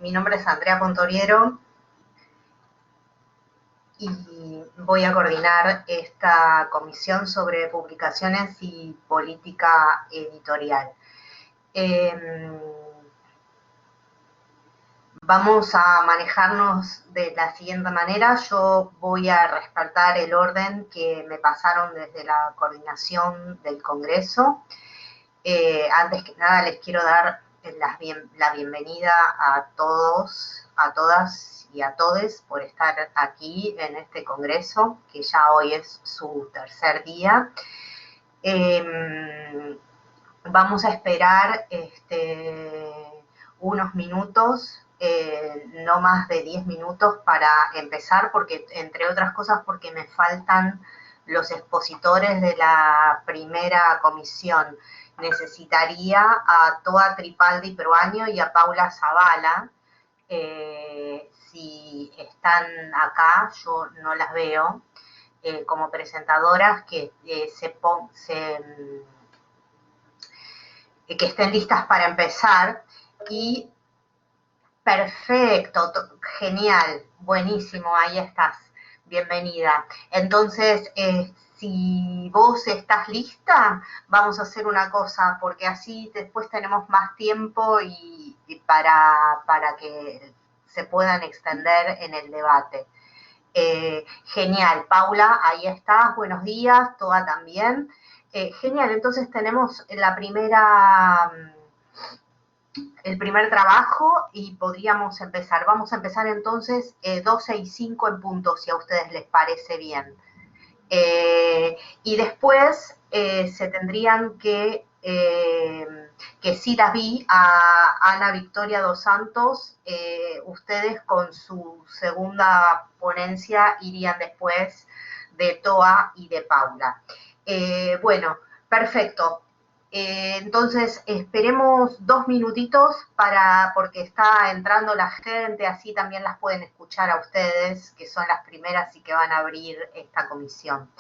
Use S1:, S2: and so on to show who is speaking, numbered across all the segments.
S1: Mi nombre es Andrea Pontoriero y voy a coordinar esta comisión sobre publicaciones y política editorial. Vamos a manejarnos de la siguiente manera. Yo voy a respetar el orden que me pasaron desde la coordinación del Congreso. Antes que nada les quiero dar la bienvenida a todos, a todas y a todes por estar aquí en este congreso, que ya hoy es su tercer día. Vamos a esperar unos minutos, no más de 10 minutos para empezar, porque entre otras cosas porque me faltan los expositores de la primera comisión. Necesitaría a Toa Tripaldi Proaño y a Paula Zavala. Si están acá, yo no las veo como presentadoras, que que estén listas para empezar. Y perfecto, genial, buenísimo, ahí estás, bienvenida. Entonces, si vos estás lista, vamos a hacer una cosa, porque así después tenemos más tiempo y para que se puedan extender en el debate. Genial, Paula, ahí estás, buenos días, Toa también. Genial, entonces tenemos el primer trabajo y podríamos empezar. Vamos a empezar entonces 12 y 5 en punto, si a ustedes les parece bien. Y después se tendrían que sí las vi, a Ana Victoria dos Santos, ustedes con su segunda ponencia irían después de Toa y de Paula. Bueno, perfecto. Entonces esperemos 2 minutitos porque está entrando la gente, así también las pueden escuchar a ustedes, que son las primeras y que van a abrir esta comisión.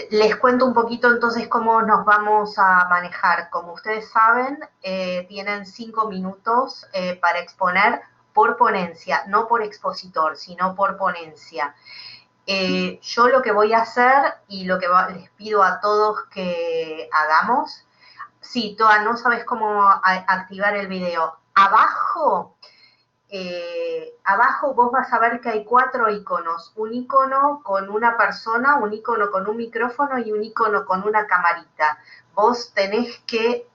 S1: Les cuento un poquito entonces cómo nos vamos a manejar. Como ustedes saben, tienen 5 minutos para exponer por ponencia, no por expositor, sino por ponencia. Yo lo que voy a hacer y lo que les pido a todos que hagamos, sí, Toa, no sabes cómo activar el video. Abajo vos vas a ver que hay 4 iconos. Un icono con una persona, un icono con un micrófono y un icono con una camarita. Vos tenés que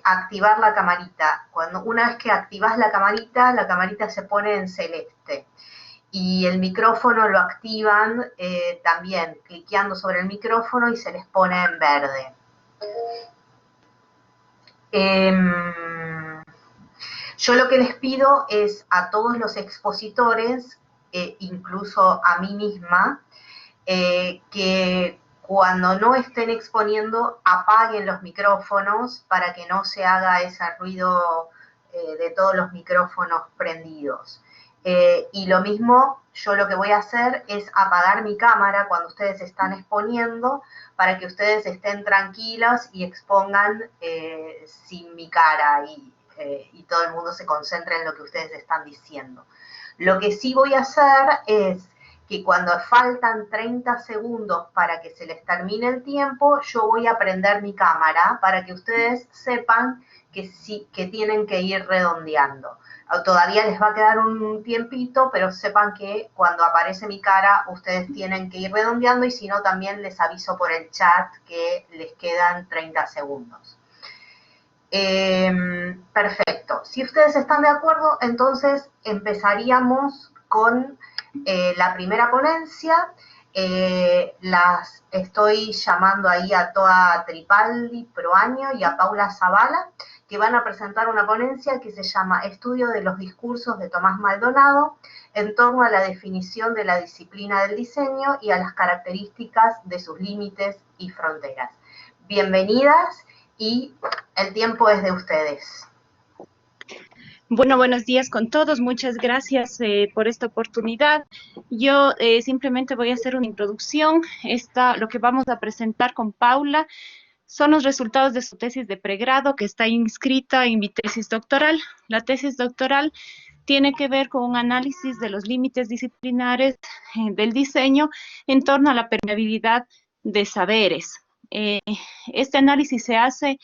S1: activar la camarita. Una vez que activás la camarita se pone en celeste. Y el micrófono lo activan también cliqueando sobre el micrófono y se les pone en verde. Yo lo que les pido es a todos los expositores, incluso a mí misma, que cuando no estén exponiendo apaguen los micrófonos para que no se haga ese ruido de todos los micrófonos prendidos. Y lo mismo, yo lo que voy a hacer es apagar mi cámara cuando ustedes están exponiendo para que ustedes estén tranquilos y expongan sin mi cara y todo el mundo se concentre en lo que ustedes están diciendo. Lo que sí voy a hacer es que cuando faltan 30 segundos para que se les termine el tiempo, yo voy a prender mi cámara para que ustedes sepan que tienen que ir redondeando. Todavía les va a quedar un tiempito, pero sepan que cuando aparece mi cara, ustedes tienen que ir redondeando y si no, también les aviso por el chat que les quedan 30 segundos. Perfecto. Si ustedes están de acuerdo, entonces empezaríamos con la primera ponencia. Las estoy llamando ahí a Toa Tripaldi Proaño y a Paula Zavala, que van a presentar una ponencia que se llama Estudio de los discursos de Tomás Maldonado en torno a la definición de la disciplina del diseño y a las características de sus límites y fronteras. Bienvenidas y el tiempo es de ustedes.
S2: Bueno, buenos días con todos. Muchas gracias por esta oportunidad. Yo simplemente voy a hacer una introducción. Lo que vamos a presentar con Paula son los resultados de su tesis de pregrado que está inscrita en mi tesis doctoral. La tesis doctoral tiene que ver con un análisis de los límites disciplinares del diseño en torno a la permeabilidad de saberes. Este análisis se hace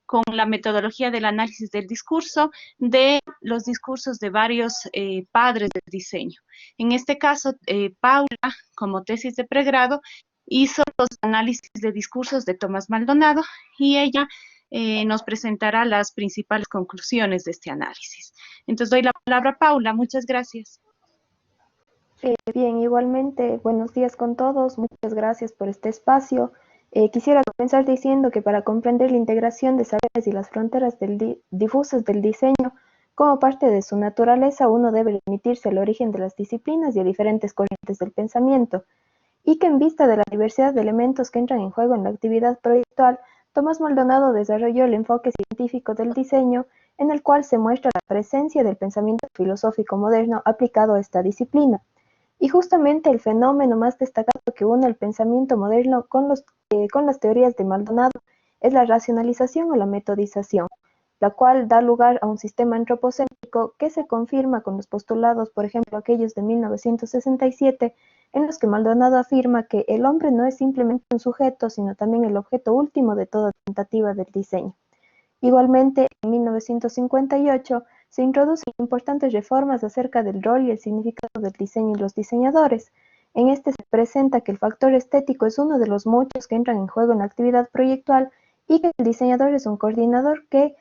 S2: con la metodología del análisis del discurso, de los discursos de varios padres del diseño. En este caso, Paula, como tesis de pregrado, hizo los análisis de discursos de Tomás Maldonado y ella nos presentará las principales conclusiones de este análisis. Entonces doy la palabra a Paula. Muchas gracias.
S3: Bien, igualmente, buenos días con todos. Muchas gracias por este espacio. Quisiera comenzar diciendo que para comprender la integración de saberes y las fronteras difusas del diseño como parte de su naturaleza, uno debe remitirse al origen de las disciplinas y a diferentes corrientes del pensamiento, y que en vista de la diversidad de elementos que entran en juego en la actividad proyectual, Tomás Maldonado desarrolló el enfoque científico del diseño, en el cual se muestra la presencia del pensamiento filosófico moderno aplicado a esta disciplina. Y justamente el fenómeno más destacado que une el pensamiento moderno con las teorías de Maldonado es la racionalización o la metodización, la cual da lugar a un sistema antropocéntrico que se confirma con los postulados, por ejemplo, aquellos de 1967, en los que Maldonado afirma que el hombre no es simplemente un sujeto, sino también el objeto último de toda tentativa del diseño. Igualmente, en 1958 se introducen importantes reformas acerca del rol y el significado del diseño y los diseñadores. En este se presenta que el factor estético es uno de los muchos que entran en juego en la actividad proyectual y que el diseñador es un coordinador que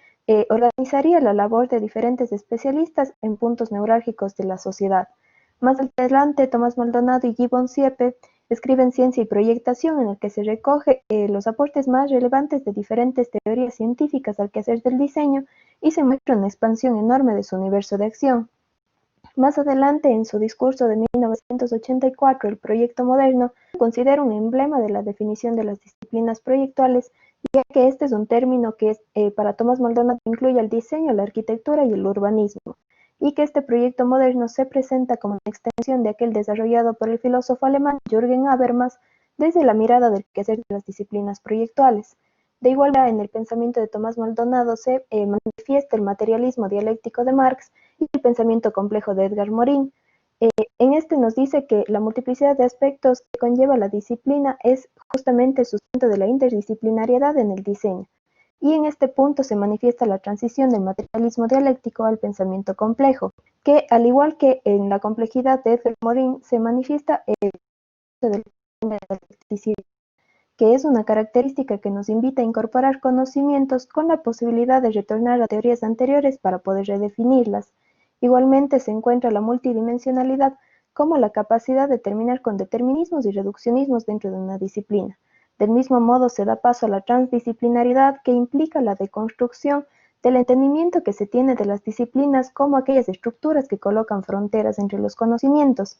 S3: organizaría la labor de diferentes especialistas en puntos neurálgicos de la sociedad. Más adelante, Tomás Maldonado y Gibbon Siepe escriben Ciencia y Proyectación, en el que se recoge los aportes más relevantes de diferentes teorías científicas al quehacer del diseño y se muestra una expansión enorme de su universo de acción. Más adelante, en su discurso de 1984, el proyecto moderno considera un emblema de la definición de las disciplinas proyectuales, ya que este es un término que para Tomás Maldonado incluye el diseño, la arquitectura y el urbanismo, y que este proyecto moderno se presenta como una extensión de aquel desarrollado por el filósofo alemán Jürgen Habermas desde la mirada del quehacer de las disciplinas proyectuales. De igual manera, en el pensamiento de Tomás Maldonado se manifiesta el materialismo dialéctico de Marx y el pensamiento complejo de Edgar Morin. En este nos dice que la multiplicidad de aspectos que conlleva la disciplina es justamente el sustento de la interdisciplinariedad en el diseño. Y en este punto se manifiesta la transición del materialismo dialéctico al pensamiento complejo, que al igual que en la complejidad de Edgar Morin se manifiesta el del dialecticismo, que es una característica que nos invita a incorporar conocimientos con la posibilidad de retornar a teorías anteriores para poder redefinirlas. Igualmente se encuentra la multidimensionalidad como la capacidad de terminar con determinismos y reduccionismos dentro de una disciplina. Del mismo modo se da paso a la transdisciplinaridad, que implica la deconstrucción del entendimiento que se tiene de las disciplinas como aquellas estructuras que colocan fronteras entre los conocimientos.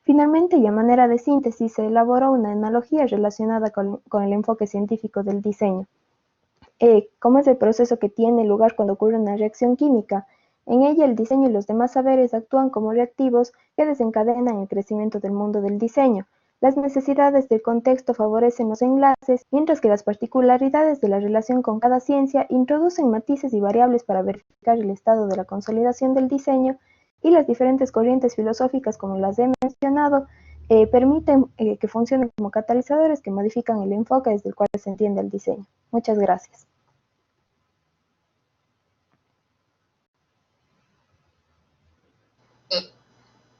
S3: Finalmente, y a manera de síntesis, se elaboró una analogía relacionada con el enfoque científico del diseño. ¿Cómo es el proceso que tiene lugar cuando ocurre una reacción química? En ella, el diseño y los demás saberes actúan como reactivos que desencadenan el crecimiento del mundo del diseño. Las necesidades del contexto favorecen los enlaces, mientras que las particularidades de la relación con cada ciencia introducen matices y variables para verificar el estado de la consolidación del diseño, y las diferentes corrientes filosóficas, como las he mencionado, permiten que funcionen como catalizadores que modifican el enfoque desde el cual se entiende el diseño. Muchas gracias.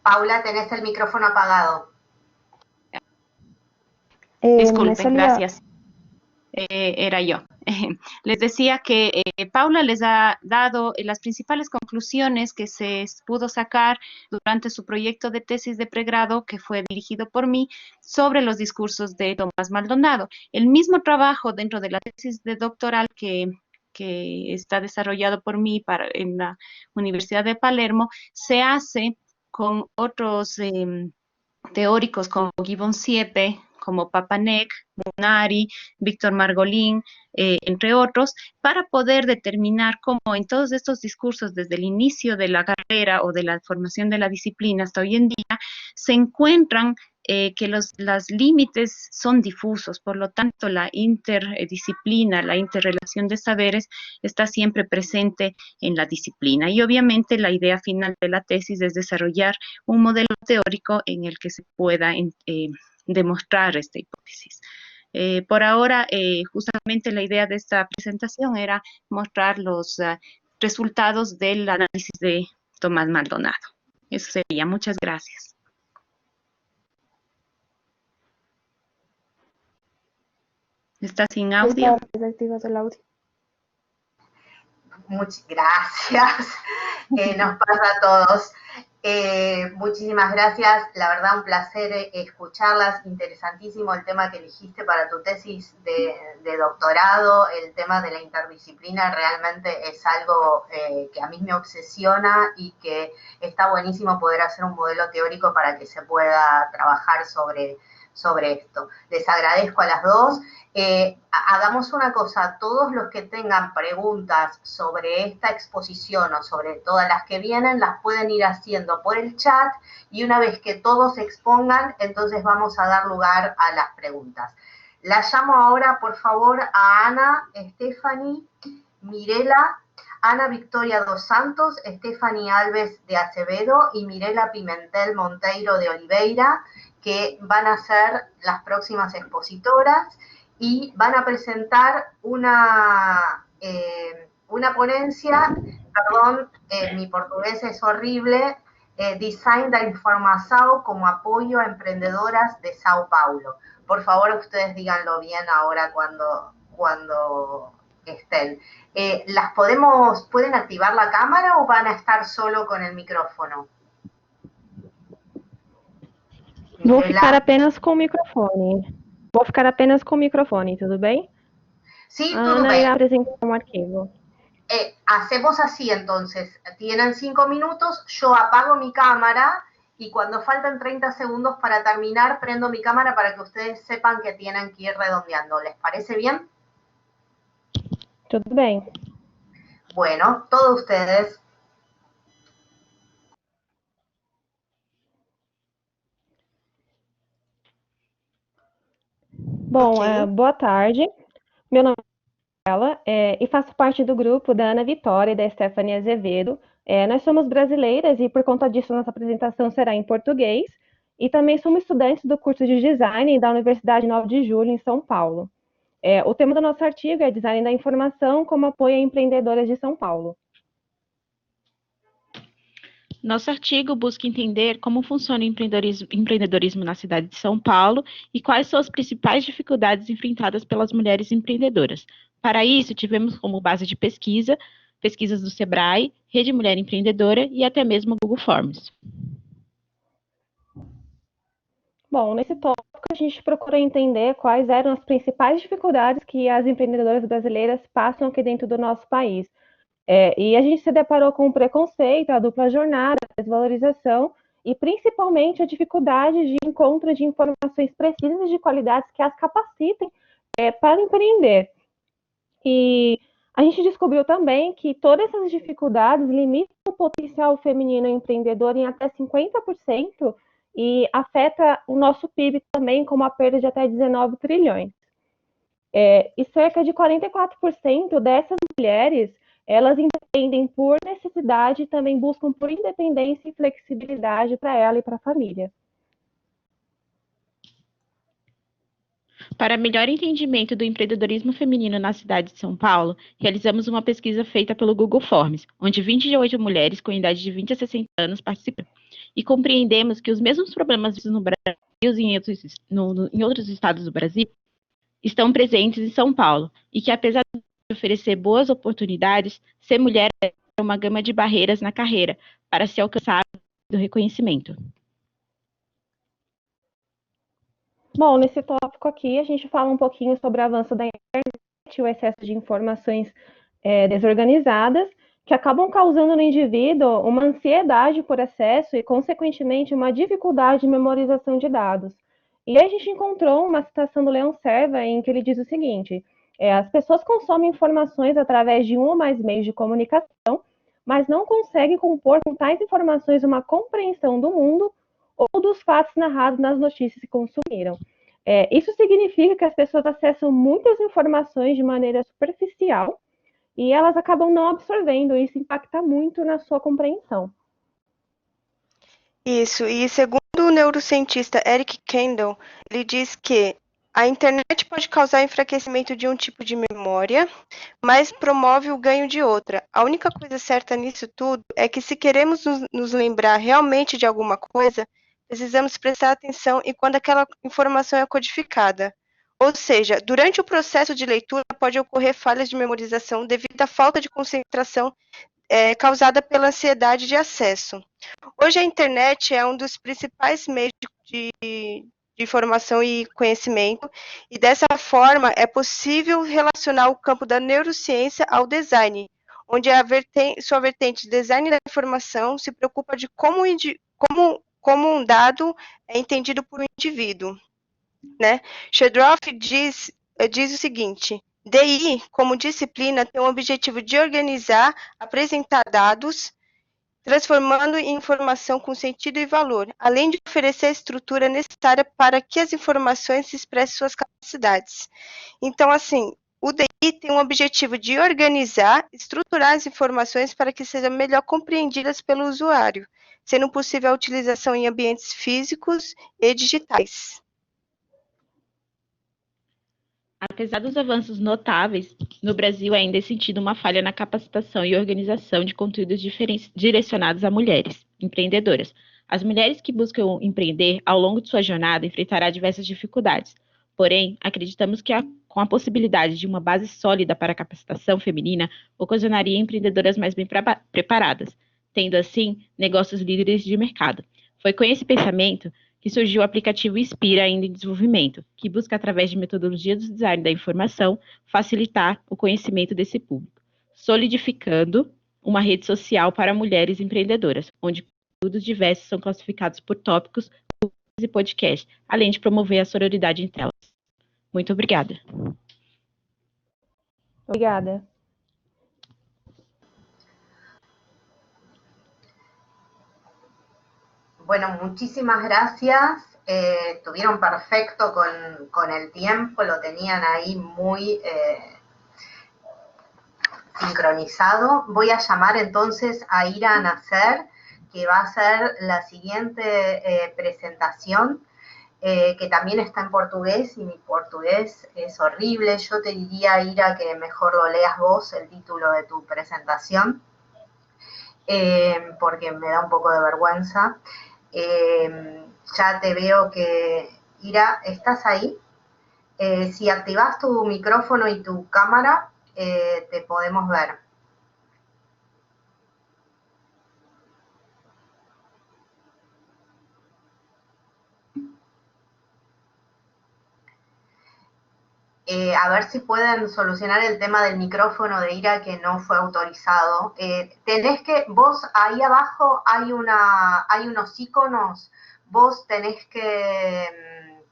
S1: Paula, tenés el micrófono apagado.
S2: Disculpen, gracias. Era yo. Les decía que Paula les ha dado las principales conclusiones que se pudo sacar durante su proyecto de tesis de pregrado, que fue dirigido por mí, sobre los discursos de Tomás Maldonado. El mismo trabajo dentro de la tesis de doctoral que está desarrollado por mí en la Universidad de Palermo, se hace con otros teóricos como Gibbon Siepe, como Papanek, Munari, Víctor Margolin, entre otros, para poder determinar cómo en todos estos discursos, desde el inicio de la carrera o de la formación de la disciplina hasta hoy en día, se encuentran que los límites son difusos, por lo tanto la interdisciplina, la interrelación de saberes está siempre presente en la disciplina. Y obviamente la idea final de la tesis es desarrollar un modelo teórico en el que se pueda demostrar esta hipótesis. Por ahora, justamente la idea de esta presentación era mostrar los resultados del análisis de Tomás Maldonado. Eso sería. Muchas gracias. ¿Está sin audio?
S3: Está desactivado el audio.
S1: Muchas gracias. Nos pasa a todos. Muchísimas gracias. La verdad, un placer escucharlas. Interesantísimo el tema que elegiste para tu tesis de doctorado. El tema de la interdisciplina realmente es algo que a mí me obsesiona y que está buenísimo poder hacer un modelo teórico para que se pueda trabajar sobre esto. Les agradezco a las dos. Hagamos una cosa, todos los que tengan preguntas sobre esta exposición o sobre todas las que vienen, las pueden ir haciendo por el chat y una vez que todos expongan, entonces vamos a dar lugar a las preguntas. La llamo ahora, por favor, a Ana, Stephanie, Mirela, Ana Victoria dos Santos, Stephanie Alves de Acevedo y Mirela Pimentel Monteiro de Oliveira, que van a ser las próximas expositoras y van a presentar una ponencia, perdón, mi portugués es horrible, Design da Informação como apoyo a emprendedoras de Sao Paulo. Por favor, ustedes díganlo bien ahora cuando estén. ¿Pueden activar la cámara o van a estar solo con el micrófono?
S4: Vou ficar apenas com o microfone. Tudo bem?
S1: Sí, todo
S4: Ana
S1: bien.
S4: irá apresentar un archivo.
S1: Hacemos así entonces, tienen 5 minutos, yo apago mi cámara y cuando faltan 30 segundos para terminar, prendo mi cámara para que ustedes sepan que tienen que ir redondeando. ¿Les parece bien?
S4: Tudo bem.
S1: Bueno, todos ustedes.
S4: Bom, boa tarde. Meu nome é Ela e faço parte do grupo da Ana Vitória e da Stephanie Azevedo. Nós somos brasileiras e, por conta disso, nossa apresentação será em português. E também somos estudantes do curso de Design da Universidade 9 de Julho, em São Paulo. O tema do nosso artigo é Design da Informação como apoio a empreendedoras de São Paulo.
S5: Nosso artigo busca entender como funciona o empreendedorismo na cidade de São Paulo e quais são as principais dificuldades enfrentadas pelas mulheres empreendedoras. Para isso, tivemos como base de pesquisas do Sebrae, Rede Mulher Empreendedora e até mesmo o Google Forms.
S4: Bom, nesse tópico a gente procura entender quais eram as principais dificuldades que as empreendedoras brasileiras passam aqui dentro do nosso país. E a gente se deparou com o preconceito, a dupla jornada, a desvalorização e principalmente a dificuldade de encontro de informações precisas e de qualidades que as capacitem para empreender. E a gente descobriu também que todas essas dificuldades limitam o potencial feminino empreendedor em até 50% e afeta o nosso PIB também com uma perda de até 19 trilhões. E cerca de 44% dessas mulheres elas empreendem por necessidade e também buscam por independência e flexibilidade para ela e para a família.
S5: Para melhor entendimento do empreendedorismo feminino na cidade de São Paulo, realizamos uma pesquisa feita pelo Google Forms, onde 28 mulheres com idade de 20 a 60 anos participaram. E compreendemos que os mesmos problemas vistos no Brasil e em outros estados do Brasil estão presentes em São Paulo, e que apesar de oferecer boas oportunidades, ser mulher é uma gama de barreiras na carreira para se alcançar do reconhecimento.
S4: Bom, nesse tópico aqui a gente fala um pouquinho sobre o avanço da internet, o excesso de informações desorganizadas, que acabam causando no indivíduo uma ansiedade por acesso e, consequentemente, uma dificuldade de memorização de dados. E aí a gente encontrou uma citação do Leon Serva em que ele diz o seguinte: as pessoas consomem informações através de um ou mais meios de comunicação, mas não conseguem compor com tais informações uma compreensão do mundo ou dos fatos narrados nas notícias que consumiram. Isso significa que as pessoas acessam muitas informações de maneira superficial e elas acabam não absorvendo, e isso impacta muito na sua compreensão.
S6: Isso, e segundo o neurocientista Eric Kandel, ele diz que a internet pode causar enfraquecimento de um tipo de memória, mas promove o ganho de outra. A única coisa certa nisso tudo é que se queremos nos lembrar realmente de alguma coisa, precisamos prestar atenção em quando aquela informação é codificada. Ou seja, durante o processo de leitura pode ocorrer falhas de memorização devido à falta de concentração causada pela ansiedade de acesso. Hoje a internet é um dos principais meios de informação e conhecimento, e dessa forma é possível relacionar o campo da neurociência ao design, onde sua vertente de design da informação se preocupa de como um dado é entendido por um indivíduo. Né? Shedroff diz o seguinte: DI, como disciplina, tem o objetivo de organizar, apresentar dados, transformando em informação com sentido e valor, além de oferecer a estrutura necessária para que as informações se expressem suas capacidades. Então, assim, o DI tem o objetivo de organizar, estruturar as informações para que sejam melhor compreendidas pelo usuário, sendo possível a utilização em ambientes físicos e digitais.
S5: Apesar dos avanços notáveis, no Brasil ainda é sentido uma falha na capacitação e organização de conteúdos direcionados a mulheres empreendedoras. As mulheres que buscam empreender ao longo de sua jornada enfrentarão diversas dificuldades. Porém, acreditamos que com a possibilidade de uma base sólida para a capacitação feminina, ocasionaria empreendedoras mais bem preparadas, tendo assim negócios líderes de mercado. Foi com esse pensamento que surgiu o aplicativo Inspira, ainda em desenvolvimento, que busca, através de metodologia do design da informação, facilitar o conhecimento desse público, solidificando uma rede social para mulheres empreendedoras, onde conteúdos diversos são classificados por tópicos e podcast, além de promover a sororidade entre elas. Muito obrigada.
S4: Obrigada.
S1: Bueno, muchísimas gracias. Estuvieron perfecto con el tiempo, lo tenían ahí muy sincronizado. Voy a llamar entonces a Ira Nacer, que va a hacer la siguiente presentación, que también está en portugués, y mi portugués es horrible. Yo te diría, Ira, que mejor lo leas vos, el título de tu presentación, porque me da un poco de vergüenza. Ya te veo que, Ira, ¿estás ahí? Si activas tu micrófono y tu cámara, te podemos ver. A ver si pueden solucionar el tema del micrófono de Ira, que no fue autorizado. Tenés que, vos ahí abajo hay unos iconos, vos tenés que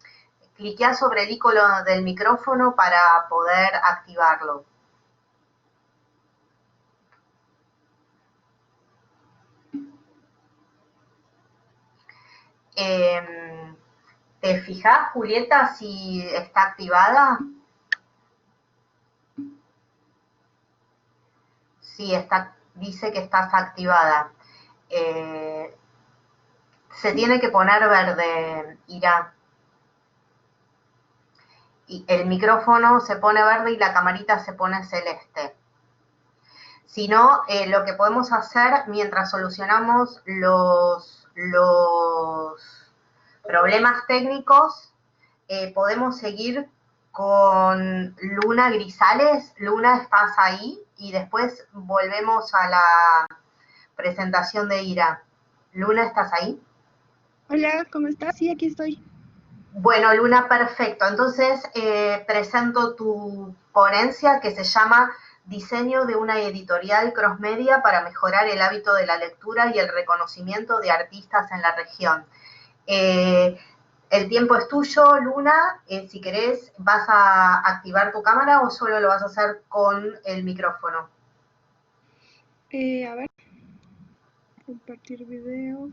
S1: cliquear sobre el icono del micrófono para poder activarlo. ¿Te fijas, Julieta, si está activada? Sí, dice que estás activada. Se tiene que poner verde, Ira. Y el micrófono se pone verde y la camarita se pone celeste. Si no, lo que podemos hacer mientras solucionamos los problemas técnicos, podemos seguir con Luna Grisales. Luna, ¿estás ahí? Y después volvemos a la presentación de Ira. Luna, ¿estás ahí?
S7: Hola, ¿cómo estás? Sí, aquí estoy.
S1: Bueno, Luna, perfecto. Entonces, presento tu ponencia, que se llama Diseño de una editorial crossmedia para mejorar el hábito de la lectura y el reconocimiento de artistas en la región. El tiempo es tuyo, Luna. Si querés, ¿vas a activar tu cámara o solo lo vas a hacer con el micrófono?
S7: A ver, compartir video.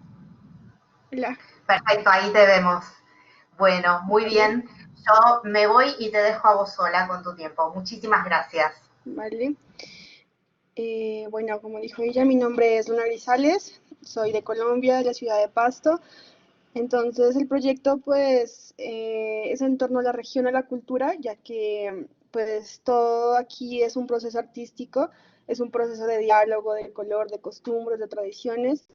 S7: Hola.
S1: Perfecto, ahí te vemos. Bueno, muy
S7: Vale,
S1: bien. Yo me voy y te dejo a vos sola con tu tiempo. Muchísimas gracias.
S7: vale. Bueno, como dijo ella, mi nombre es Luna Grisales, soy de Colombia, de la ciudad de Pasto. Entonces, el proyecto, pues, es en torno a la región, a la cultura, ya que, pues, todo aquí es un proceso artístico, es un proceso de diálogo, de color, de costumbres, de tradiciones,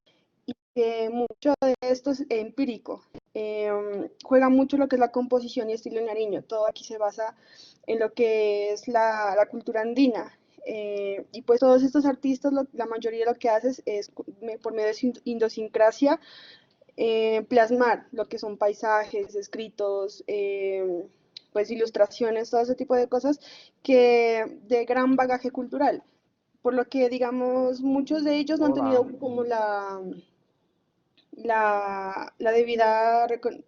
S7: que mucho de esto es empírico. Juega mucho lo que es la composición y estilo nariño. Todo aquí se basa en lo que es la cultura andina. Y pues todos estos artistas, la mayoría lo que haces es, por medio de su idiosincrasia, plasmar lo que son paisajes, escritos, pues ilustraciones, todo ese tipo de cosas que de gran bagaje cultural. Por lo que, digamos, muchos de ellos no han tenido como el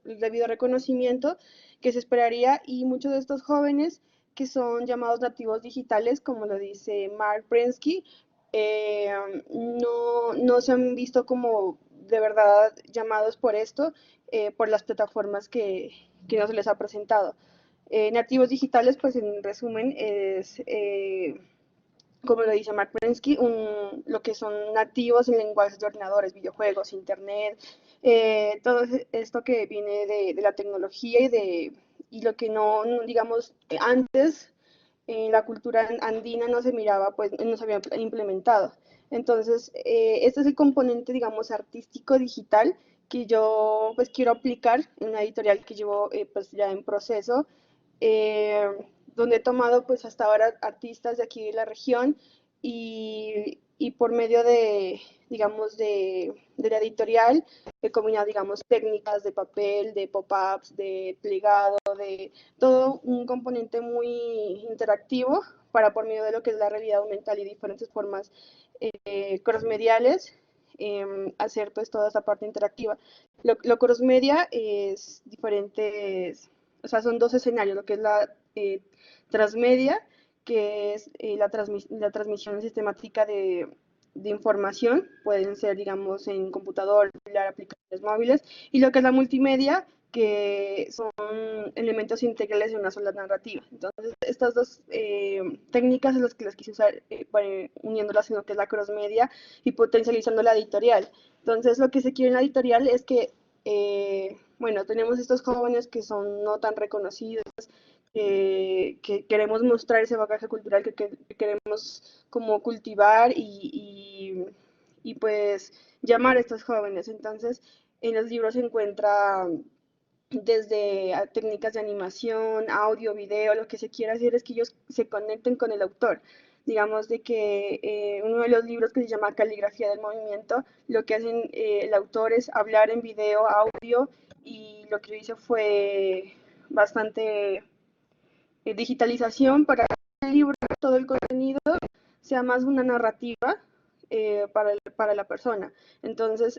S7: debido reconocimiento que se esperaría, y muchos de estos jóvenes que son llamados nativos digitales, como lo dice Mark Prensky, eh, no se han visto como de verdad llamados por esto, por las plataformas que no se les ha presentado. Nativos digitales, pues en resumen, es como lo dice Mark Prensky, lo que son nativos en lenguajes de ordenadores, videojuegos, internet, todo esto que viene de la tecnología y lo que digamos, antes en la cultura andina no se miraba, pues no se había implementado. Entonces, este es el componente, digamos, artístico digital que yo pues quiero aplicar en una editorial que llevo pues ya en proceso, eh, donde he tomado pues hasta ahora artistas de aquí de la región, y por medio de, digamos, de la editorial he combinado, digamos, técnicas de papel, de pop-ups, de plegado, de todo un componente muy interactivo para, por medio de lo que es la realidad aumental y diferentes formas crossmediales, hacer pues toda esta parte interactiva. Lo crossmedia es diferentes, o sea, son dos escenarios, lo que es la transmedia, que es la transmisión sistemática de información, pueden ser, digamos, en computador, aplicaciones móviles, y lo que es la multimedia, que son elementos integrales de una sola narrativa. Entonces, estas dos técnicas son las que las quise usar, uniéndolas en lo que es la crossmedia y potencializando la editorial. Entonces, lo que se quiere en la editorial es que, bueno, tenemos estos jóvenes que son no tan reconocidos, que queremos mostrar ese bagaje cultural, que queremos como cultivar y pues llamar a estos jóvenes. Entonces, en los libros se encuentra desde técnicas de animación, audio, video. Lo que se quiere hacer es que ellos se conecten con el autor. Digamos de que uno de los libros, que se llama Caligrafía del Movimiento, lo que hacen el autor es hablar en video, audio, y lo que yo hice fue bastante digitalización para el libro, todo el contenido sea más una narrativa para la persona. Entonces,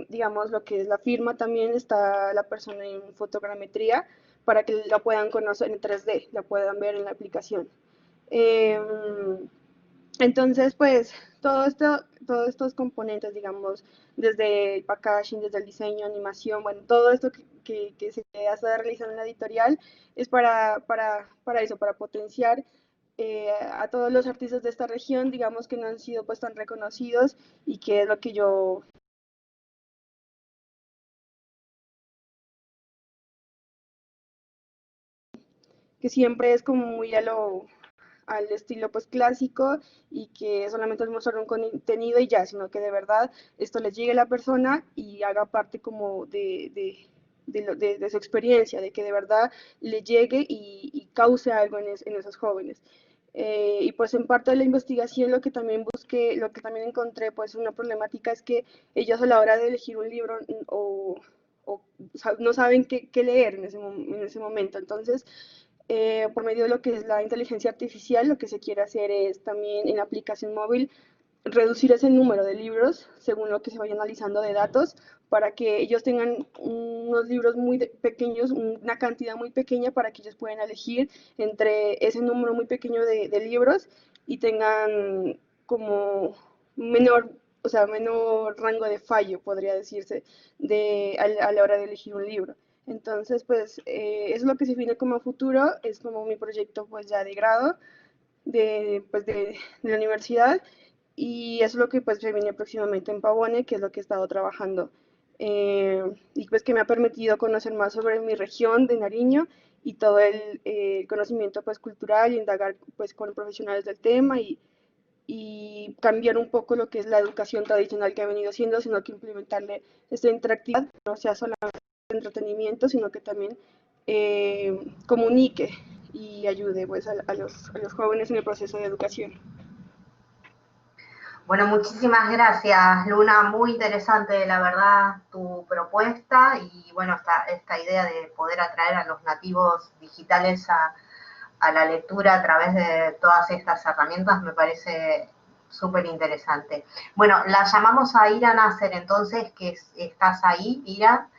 S7: digamos, lo que es la firma, también está la persona en fotogrametría para que la puedan conocer en 3D, la puedan ver en la aplicación. Eh, entonces, pues, todos estos componentes, digamos, desde el packaging, desde el diseño, animación, bueno, todo esto que se hace realizar en la editorial es para eso, para potenciar a todos los artistas de esta región, digamos, que no han sido pues tan reconocidos, y que es lo que yo, que siempre es como muy al estilo pues clásico, y que solamente es mostrar un contenido y ya, sino que de verdad esto le llegue a la persona y haga parte como de su experiencia, de que de verdad le llegue y cause algo en esos jóvenes. Y pues en parte de la investigación lo que también busqué, lo que también encontré pues una problemática es que ellos, a la hora de elegir un libro, o no saben qué leer en ese momento. Entonces, por medio de lo que es la inteligencia artificial, lo que se quiere hacer es también en la aplicación móvil reducir ese número de libros según lo que se vaya analizando de datos, para que ellos tengan unos libros muy pequeños, una cantidad muy pequeña, para que ellos puedan elegir entre ese número muy pequeño de libros y tengan como menor o sea, menor rango de fallo, podría decirse, a la hora de elegir un libro. Entonces, pues, es lo que se viene como futuro, es como mi proyecto, pues, ya de grado pues, de la universidad, y es lo que, pues, se viene próximamente en Pavone, que es lo que he estado trabajando. Y pues que me ha permitido conocer más sobre mi región de Nariño y todo el conocimiento pues cultural y indagar pues con profesionales del tema y cambiar un poco lo que es la educación tradicional que ha venido siendo, sino que implementarle esta interactividad, no sea solamente entretenimiento, sino que también comunique y ayude pues a los jóvenes en el proceso de educación.
S1: Bueno, muchísimas gracias, Luna. Muy interesante, la verdad, tu propuesta y, bueno, esta idea de poder atraer a los nativos digitales a la lectura a través de todas estas herramientas me parece súper interesante. Bueno, la llamamos a Ira Nasser, entonces, que estás ahí, Ira.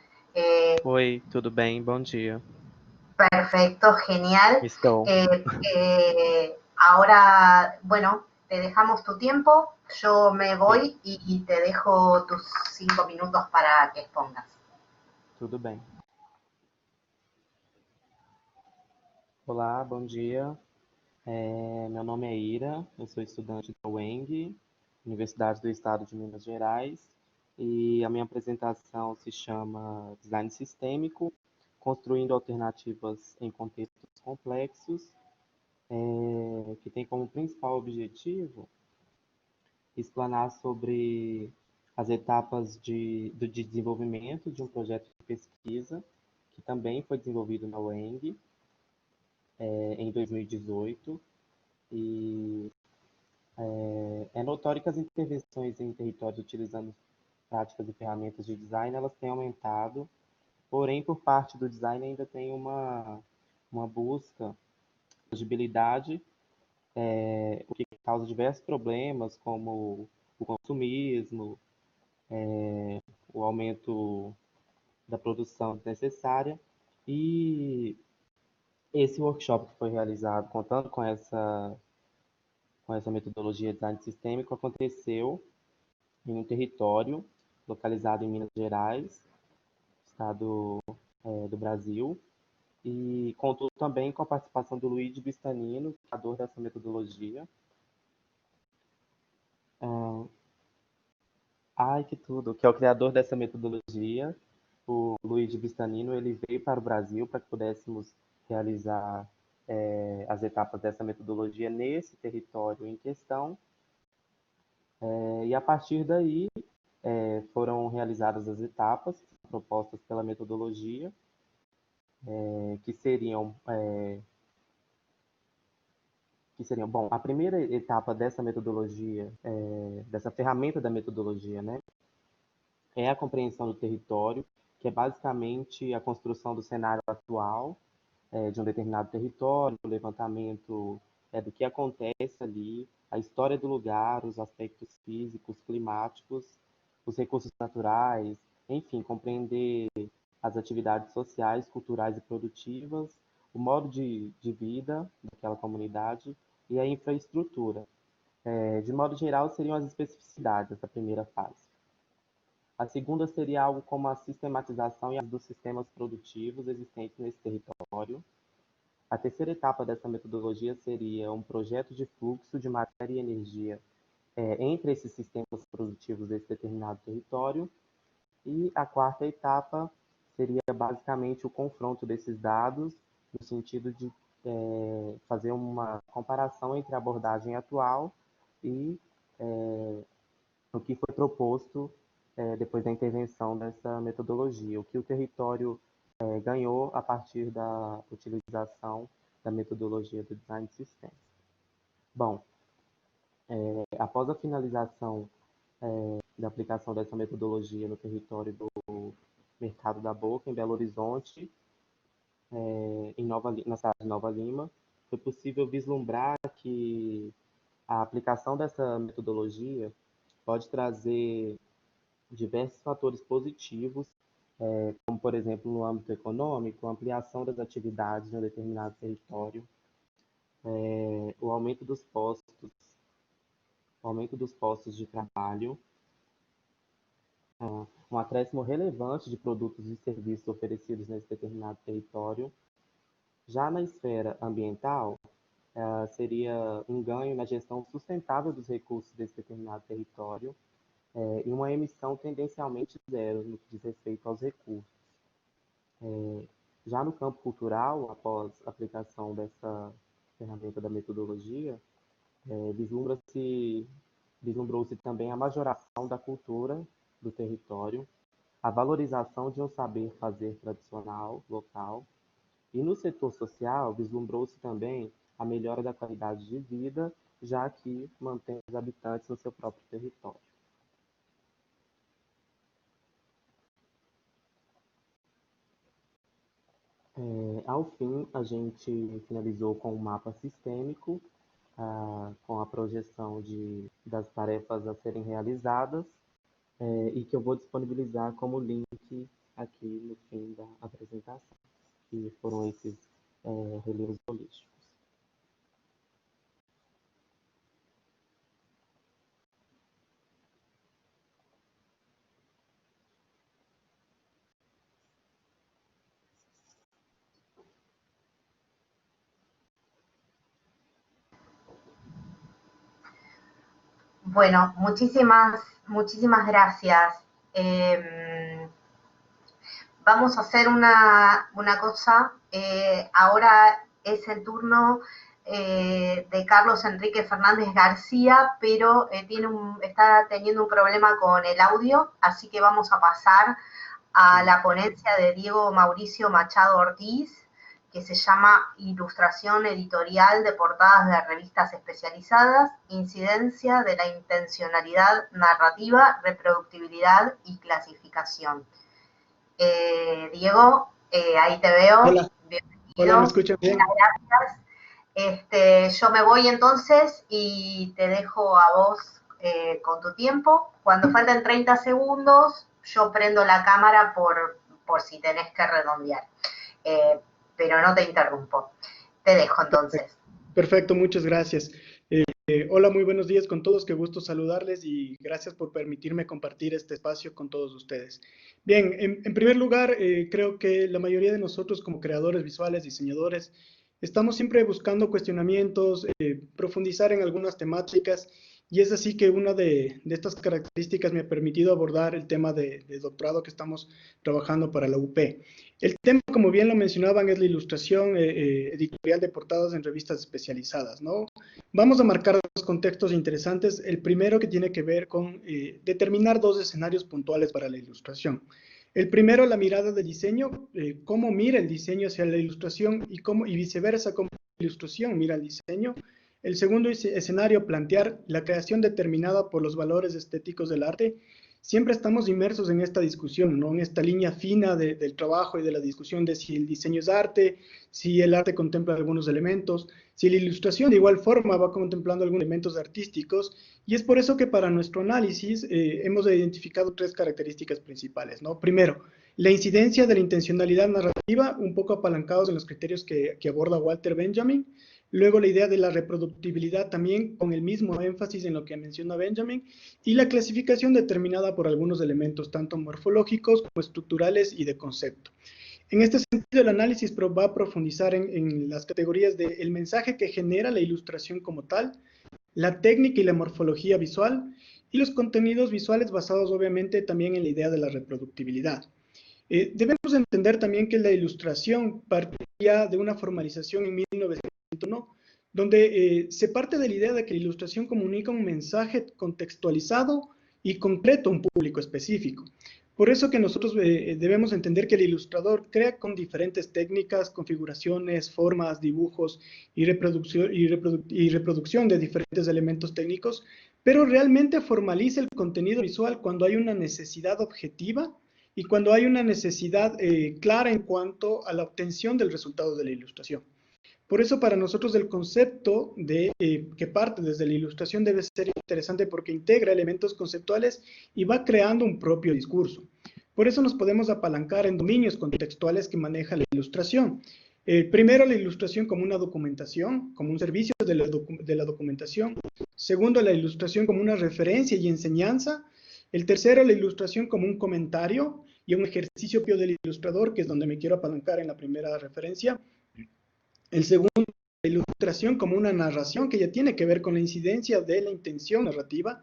S8: Oi, tudo bem? Bom dia.
S1: Perfecto, genial.
S8: Estou.
S1: Ahora, bueno, te dejamos tu tiempo, yo me
S8: Sim,
S1: voy y te dejo tus 5 minutos para que expongas.
S8: tudo bem. Olá, bom dia. Meu nome é Ira, eu sou estudante da UENG, Universidade do Estado de Minas Gerais, e a minha apresentação se chama Design Sistêmico, construindo alternativas em contextos complexos, que tem como principal objetivo explanar sobre as etapas de desenvolvimento de um projeto de pesquisa, que também foi desenvolvido na UENG, em 2018, e é notório que as intervenções em territórios utilizando práticas e ferramentas de design, elas têm aumentado, porém, por parte do design ainda tem uma busca de legibilidade, o que causa diversos problemas, como o consumismo, o aumento da produção desnecessária, e esse workshop que foi realizado contando com essa metodologia de design sistêmico aconteceu em um território localizado em Minas Gerais, estado do Brasil, e contou também com a participação do Luigi Bistanino, criador dessa metodologia. Ai, que tudo! Que é o criador dessa metodologia, o Luigi Bistanino, ele veio para o Brasil para que pudéssemos realizar as etapas dessa metodologia nesse território em questão. E a partir daí foram realizadas as etapas propostas pela metodologia, que seriam, bom, a primeira etapa dessa metodologia, dessa ferramenta da metodologia, né, é a compreensão do território, que é basicamente a construção do cenário atual de um determinado território, o levantamento do que acontece ali, a história do lugar, os aspectos físicos, climáticos, os recursos naturais, enfim, compreender as atividades sociais, culturais e produtivas, o modo de vida daquela comunidade e a infraestrutura. De modo geral, seriam as especificidades da primeira fase. A segunda seria algo como a sistematização dos sistemas produtivos existentes nesse território. A terceira etapa dessa metodologia seria um projeto de fluxo de matéria e energia entre esses sistemas produtivos desse determinado território. E a quarta etapa seria basicamente o confronto desses dados, no sentido de fazer uma comparação entre a abordagem atual e o que foi proposto depois da intervenção dessa metodologia, o que o território ganhou a partir da utilização da metodologia do design system. Bom, após a finalização da aplicação dessa metodologia no território do Mercado da Boca, em Belo Horizonte, na cidade de Nova Lima, foi possível vislumbrar que a aplicação dessa metodologia pode trazer diversos fatores positivos, como, por exemplo, no âmbito econômico, a ampliação das atividades em um determinado território, o aumento dos postos de trabalho, um acréscimo relevante de produtos e serviços oferecidos nesse determinado território. Já na esfera ambiental, seria um ganho na gestão sustentável dos recursos desse determinado território e uma emissão tendencialmente zero no que diz respeito aos recursos. Já no campo cultural, após a aplicação dessa ferramenta da metodologia, vislumbrou-se também a majoração da cultura do território, a valorização de um saber fazer tradicional, local, e no setor social, vislumbrou-se também a melhora da qualidade de vida, já que mantém os habitantes no seu próprio território. Ao fim, a gente finalizou com um mapa sistêmico, com a projeção das tarefas a serem realizadas, e que eu vou disponibilizar como link aqui no fim da apresentação, que foram esses relevos holísticos.
S1: Bueno, muchísimas gracias. Vamos a hacer una cosa. Ahora es el turno de Carlos Enrique Fernández García, pero está teniendo un problema con el audio, así que vamos a pasar a la ponencia de Diego Mauricio Machado Ortiz, que se llama Ilustración editorial de portadas de revistas especializadas, incidencia de la intencionalidad narrativa, reproductibilidad y clasificación. Diego, ahí te veo.
S9: Hola.
S1: Bienvenido.
S9: Hola, ¿me escuchan bien?
S1: Muchas gracias. Yo me voy entonces y te dejo a vos con tu tiempo. Cuando falten 30 segundos, yo prendo la cámara por si tenés que redondear. Pero no te interrumpo. Te dejo entonces.
S9: Perfecto, muchas gracias. Hola, muy buenos días con todos, qué gusto saludarles y gracias por permitirme compartir este espacio con todos ustedes. Bien, en primer lugar, creo que la mayoría de nosotros como creadores visuales, diseñadores, estamos siempre buscando cuestionamientos, profundizar en algunas temáticas, y es así que una de estas características me ha permitido abordar el tema de doctorado que estamos trabajando para la UP. El tema, como bien lo mencionaban, es la ilustración editorial de portadas en revistas especializadas, ¿no? Vamos a marcar dos contextos interesantes. El primero que tiene que ver con determinar dos escenarios puntuales para la ilustración. El primero, la mirada del diseño, cómo mira el diseño hacia la ilustración y viceversa, cómo la ilustración mira el diseño. El segundo escenario, plantear la creación determinada por los valores estéticos del arte. Siempre estamos inmersos en esta discusión, ¿no? En esta línea fina del trabajo y de la discusión de si el diseño es arte, si el arte contempla algunos elementos, si la ilustración de igual forma va contemplando algunos elementos artísticos, y es por eso que para nuestro análisis hemos identificado tres características principales, ¿no? Primero, la incidencia de la intencionalidad narrativa, un poco apalancados en los criterios que aborda Walter Benjamin. Luego la idea de la reproductibilidad también con el mismo énfasis en lo que menciona Benjamin, y la clasificación determinada por algunos elementos tanto morfológicos como estructurales y de concepto. En este sentido, el análisis va a profundizar en las categorías del mensaje que genera la ilustración como tal, la técnica y la morfología visual, y los contenidos visuales basados obviamente también en la idea de la reproductibilidad. Debemos entender también que la ilustración partía de una formalización en 1901, donde se parte de la idea de que la ilustración comunica un mensaje contextualizado y concreto a un público específico. Por eso que nosotros debemos entender que el ilustrador crea con diferentes técnicas, configuraciones, formas, dibujos y reproducción de diferentes elementos técnicos, pero realmente formaliza el contenido visual cuando hay una necesidad objetiva y cuando hay una necesidad clara en cuanto a la obtención del resultado de la ilustración. Por eso para nosotros el concepto que parte desde la ilustración debe ser interesante porque integra elementos conceptuales y va creando un propio discurso. Por eso nos podemos apalancar en dominios contextuales que maneja la ilustración. Primero, la ilustración como una documentación, como un servicio de la documentación. Segundo, la ilustración como una referencia y enseñanza. El tercero, la ilustración como un comentario y un ejercicio propio del ilustrador, que es donde me quiero apalancar en la primera referencia. El segundo, la ilustración como una narración, que ya tiene que ver con la incidencia de la intención narrativa.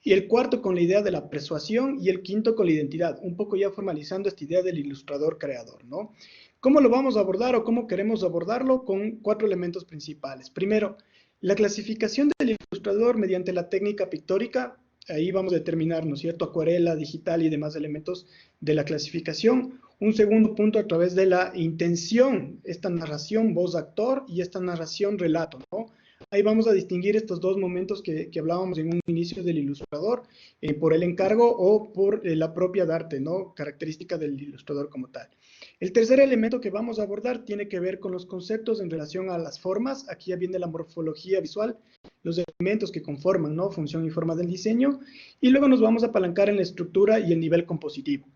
S9: Y el cuarto con la idea de la persuasión, y el quinto con la identidad, un poco ya formalizando esta idea del ilustrador creador, ¿no? ¿Cómo lo vamos a abordar o cómo queremos abordarlo? Con 4 elementos principales. Primero, la clasificación del ilustrador mediante la técnica pictórica. Ahí vamos a determinar, ¿no es cierto?, acuarela, digital y demás elementos de la clasificación. Un segundo punto a través de la intención, esta narración voz-actor y esta narración relato, ¿no? Ahí vamos a distinguir estos dos momentos que hablábamos en un inicio del ilustrador, por el encargo o por la propia arte, ¿no? Característica del ilustrador como tal. El tercer elemento que vamos a abordar tiene que ver con los conceptos en relación a las formas. Aquí ya viene la morfología visual, los elementos que conforman, ¿no?, función y forma del diseño, y luego nos vamos a apalancar en la estructura y el nivel compositivo.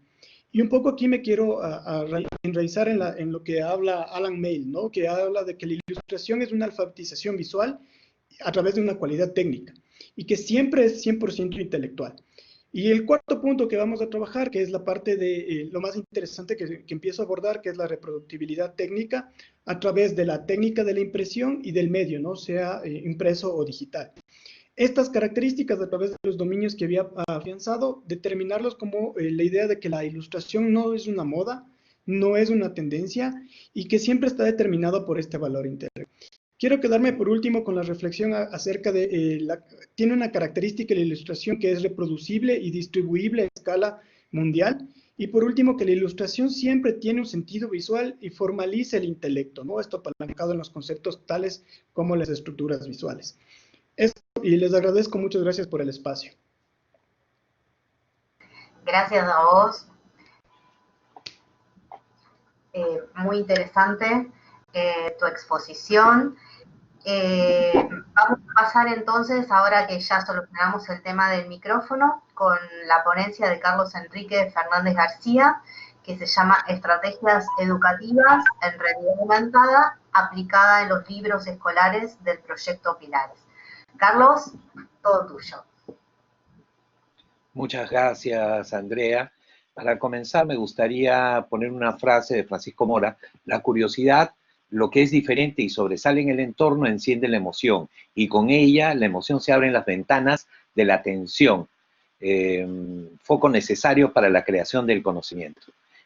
S9: Y un poco aquí me quiero enraizar en lo que habla Alan Mail, ¿no?, que habla de que la ilustración es una alfabetización visual a través de una cualidad técnica, y que siempre es 100% intelectual. Y el cuarto punto que vamos a trabajar, que es la parte de lo más interesante que empiezo a abordar, que es la reproductibilidad técnica a través de la técnica de la impresión y del medio, ¿no?, sea impreso o digital. Estas características a través de los dominios que había afianzado, determinarlos como la idea de que la ilustración no es una moda, no es una tendencia y que siempre está determinado por este valor interno. Quiero quedarme por último con la reflexión acerca de, tiene una característica la ilustración que es reproducible y distribuible a escala mundial. Y por último, que la ilustración siempre tiene un sentido visual y formaliza el intelecto, ¿no? Esto apalancado en los conceptos tales como las estructuras visuales. Esto, y les agradezco, muchas gracias por el espacio.
S1: Gracias a vos. Muy interesante tu exposición. Vamos a pasar entonces, ahora que ya solucionamos el tema del micrófono, con la ponencia de Carlos Enrique Fernández García, que se llama Estrategias Educativas en Realidad Aumentada aplicada en los libros escolares del proyecto Pilares. Carlos, todo tuyo.
S10: Muchas gracias, Andrea. Para comenzar, me gustaría poner una frase de Francisco Mora: la curiosidad, lo que es diferente y sobresale en el entorno, enciende la emoción, y con ella, la emoción, se abren las ventanas de la atención, foco necesario para la creación del conocimiento.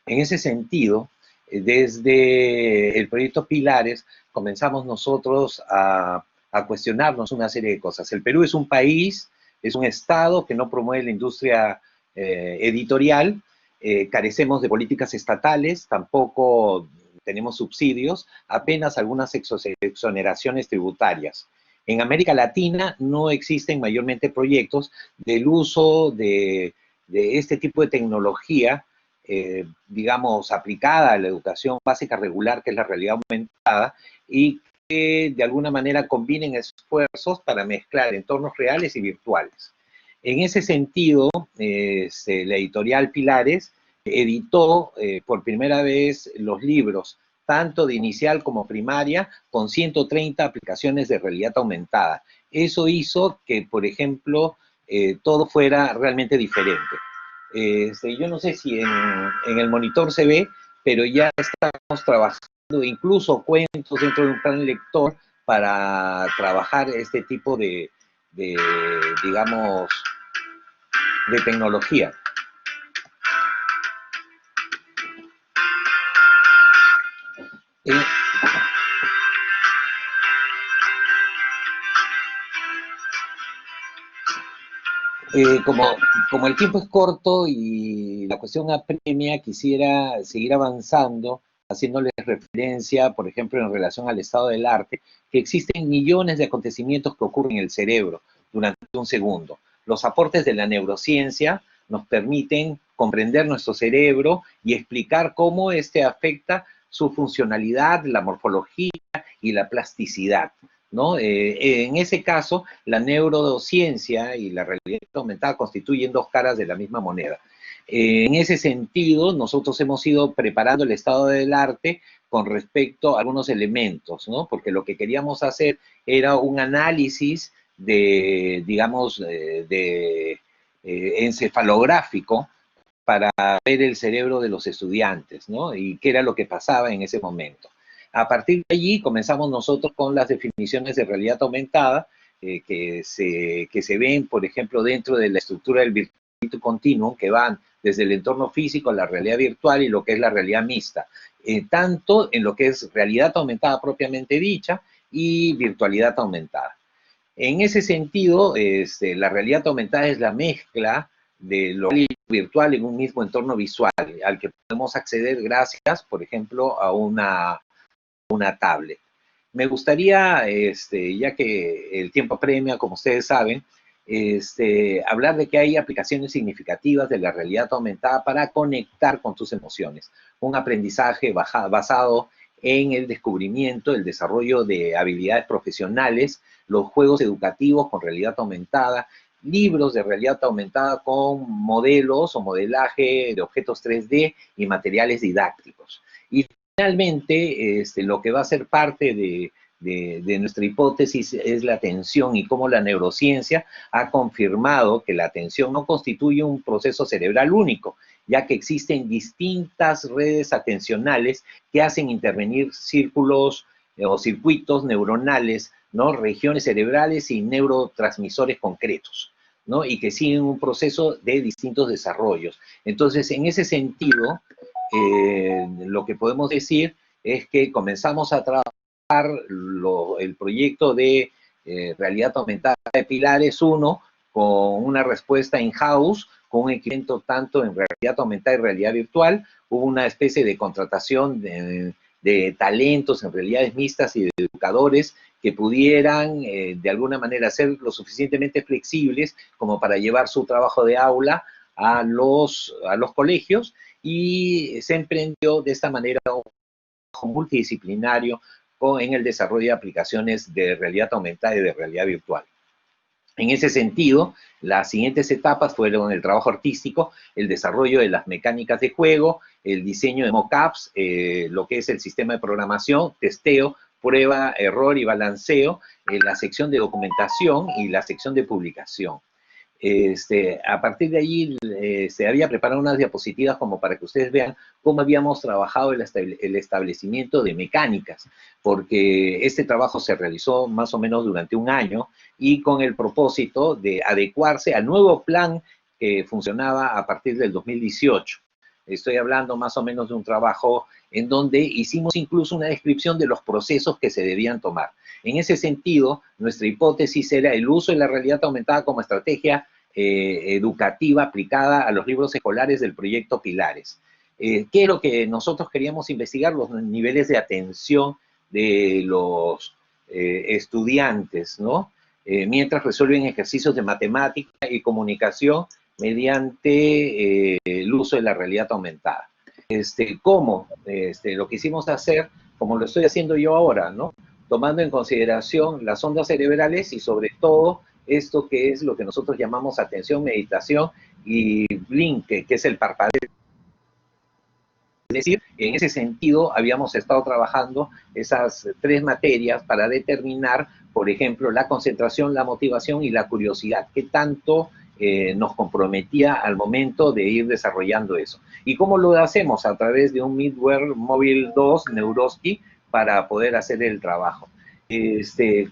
S10: En ese sentido, desde el proyecto Pilares, comenzamos nosotros a cuestionarnos una serie de cosas. El Perú es un país, es un estado que no promueve la industria editorial, carecemos de políticas estatales, tampoco tenemos subsidios, apenas algunas exoneraciones tributarias. En América Latina no existen mayormente proyectos del uso de este tipo de tecnología, digamos, aplicada a la educación básica regular, que es la realidad aumentada, y que de alguna manera combinen esfuerzos para mezclar entornos reales y virtuales. En ese sentido, la editorial Pilares editó por primera vez los libros, tanto de inicial como primaria, con 130 aplicaciones de realidad aumentada. Eso hizo que, por ejemplo, todo fuera realmente diferente. Yo no sé si en el monitor se ve, pero ya estamos trabajando incluso cuentos dentro de un plan lector para trabajar este tipo de digamos, de tecnología. Como el tiempo es corto y la cuestión apremia, quisiera seguir avanzando, haciéndoles referencia, por ejemplo, en relación al estado del arte, que existen millones de acontecimientos que ocurren en el cerebro durante un segundo. Los aportes de la neurociencia nos permiten comprender nuestro cerebro y explicar cómo este afecta su funcionalidad, la morfología y la plasticidad, ¿no? En ese caso, la neurociencia y la realidad aumentada constituyen dos caras de la misma moneda. En ese sentido, nosotros hemos ido preparando el estado del arte con respecto a algunos elementos, ¿no? Porque lo que queríamos hacer era un análisis de, digamos, de encefalográfico para ver el cerebro de los estudiantes, ¿no? Y qué era lo que pasaba en ese momento. A partir de allí comenzamos nosotros con las definiciones de realidad aumentada, que se ven, por ejemplo, dentro de la estructura del Virtual Continuum, que van desde el entorno físico a la realidad virtual y lo que es la realidad mixta, tanto en lo que es realidad aumentada propiamente dicha y virtualidad aumentada. En ese sentido, la realidad aumentada es la mezcla de lo virtual en un mismo entorno visual, al que podemos acceder gracias, por ejemplo, a una tablet. Me gustaría, ya que el tiempo apremia, como ustedes saben, hablar de que hay aplicaciones significativas de la realidad aumentada para conectar con tus emociones. Un aprendizaje basado en el descubrimiento, el desarrollo de habilidades profesionales, los juegos educativos con realidad aumentada, libros de realidad aumentada con modelos o modelaje de objetos 3D y materiales didácticos. Y finalmente, lo que va a ser parte de nuestra hipótesis es la atención y cómo la neurociencia ha confirmado que la atención no constituye un proceso cerebral único, ya que existen distintas redes atencionales que hacen intervenir círculos o circuitos neuronales, ¿no? Regiones cerebrales y neurotransmisores concretos, ¿no? Y que siguen un proceso de distintos desarrollos. Entonces, en ese sentido, lo que podemos decir es que comenzamos a trabajar el proyecto de realidad aumentada de Pilares 1 con una respuesta in-house, con un equipamiento tanto en realidad aumentada y realidad virtual. Hubo una especie de contratación de talentos en realidades mixtas y de educadores que pudieran de alguna manera ser lo suficientemente flexibles como para llevar su trabajo de aula a los colegios, y se emprendió de esta manera un trabajo multidisciplinario en el desarrollo de aplicaciones de realidad aumentada y de realidad virtual. En ese sentido, las siguientes etapas fueron el trabajo artístico, el desarrollo de las mecánicas de juego, el diseño de mockups, lo que es el sistema de programación, testeo, prueba, error y balanceo, la sección de documentación y la sección de publicación. A partir de allí se había preparado unas diapositivas como para que ustedes vean cómo habíamos trabajado el establecimiento de mecánicas, porque este trabajo se realizó más o menos durante un año y con el propósito de adecuarse al nuevo plan que funcionaba a partir del 2018. Estoy hablando más o menos de un trabajo en donde hicimos incluso una descripción de los procesos que se debían tomar. En ese sentido, nuestra hipótesis era el uso de la realidad aumentada como estrategia educativa aplicada a los libros escolares del proyecto Pilares. ¿Qué es lo que nosotros queríamos investigar? Los niveles de atención de los estudiantes, ¿no? Mientras resuelven ejercicios de matemática y comunicación mediante el uso de la realidad aumentada. ¿Cómo? Lo quisimos hacer, como lo estoy haciendo yo ahora, ¿no? Tomando en consideración las ondas cerebrales y sobre todo esto que es lo que nosotros llamamos atención, meditación y blink, que es el parpadeo. Es decir, en ese sentido habíamos estado trabajando esas 3 materias para determinar, por ejemplo, la concentración, la motivación y la curiosidad, que tanto nos comprometía al momento de ir desarrollando eso. ¿Y cómo lo hacemos? A través de un Midware Móvil 2 Neuroski para poder hacer el trabajo.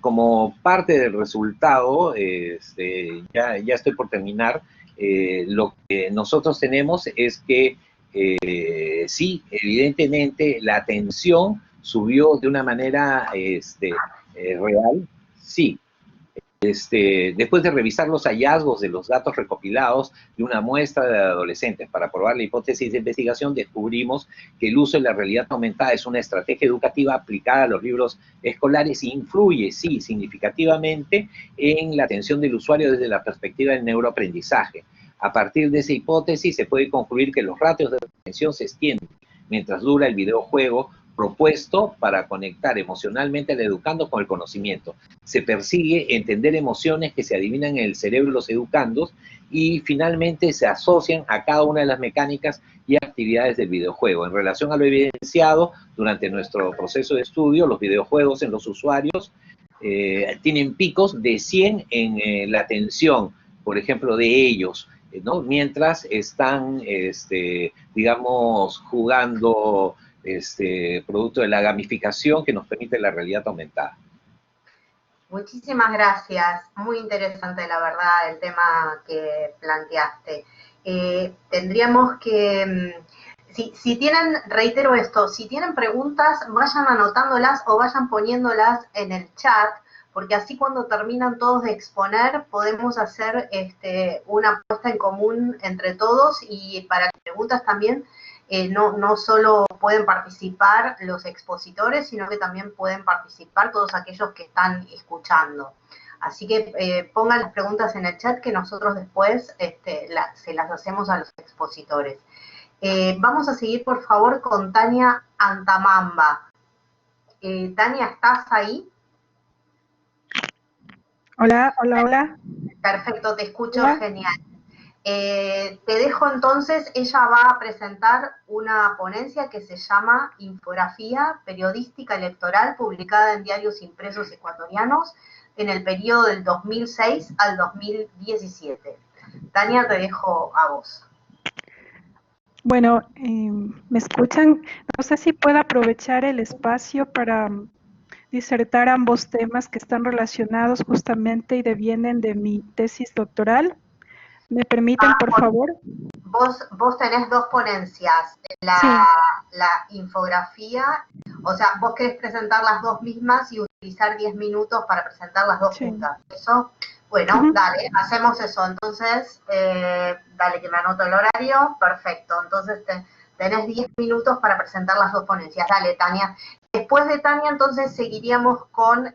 S10: Como parte del resultado, ya estoy por terminar, lo que nosotros tenemos es que sí, evidentemente la atención subió de una manera real, sí. Después de revisar los hallazgos de los datos recopilados de una muestra de adolescentes para probar la hipótesis de investigación, descubrimos que el uso de la realidad aumentada es una estrategia educativa aplicada a los libros escolares y influye, sí, significativamente en la atención del usuario desde la perspectiva del neuroaprendizaje. A partir de esa hipótesis se puede concluir que los ratios de atención se extienden mientras dura el videojuego propuesto para conectar emocionalmente al educando con el conocimiento. Se persigue entender emociones que se adivinan en el cerebro de los educandos y finalmente se asocian a cada una de las mecánicas y actividades del videojuego. En relación a lo evidenciado durante nuestro proceso de estudio, los videojuegos en los usuarios tienen picos de 100 en la atención, por ejemplo, de ellos, ¿no? Mientras están, digamos, jugando producto de la gamificación que nos permite la realidad aumentada.
S1: Muchísimas gracias, muy interesante la verdad el tema que planteaste. Tendríamos que, si tienen, reitero esto, si tienen preguntas, vayan anotándolas o vayan poniéndolas en el chat, porque así cuando terminan todos de exponer podemos hacer una puesta en común entre todos, y para las preguntas también no solo pueden participar los expositores, sino que también pueden participar todos aquellos que están escuchando. Así que pongan las preguntas en el chat que nosotros después se las hacemos a los expositores. Vamos a seguir, por favor, con Tania Antamamba. Tania, ¿estás ahí?
S11: Hola, hola, hola.
S1: Perfecto, te escucho.
S11: Hola.
S1: Genial. Te dejo entonces, ella va a presentar una ponencia que se llama Infografía Periodística Electoral, publicada en diarios impresos ecuatorianos en el periodo del 2006 al 2017. Tania, te dejo a vos.
S11: Bueno, ¿me escuchan? No sé si puedo aprovechar el espacio para disertar ambos temas que están relacionados justamente y devienen de mi tesis doctoral. ¿Me permiten, por favor?
S1: Vos tenés dos ponencias,
S11: Sí.
S1: la infografía, o sea, vos querés presentar las dos mismas y utilizar 10 minutos para presentar las dos juntas, ¿eso? Bueno, dale, hacemos eso, entonces, dale que me anoto el horario, perfecto, entonces tenés 10 minutos para presentar las dos ponencias, dale, Tania. Después de Tania, entonces, seguiríamos con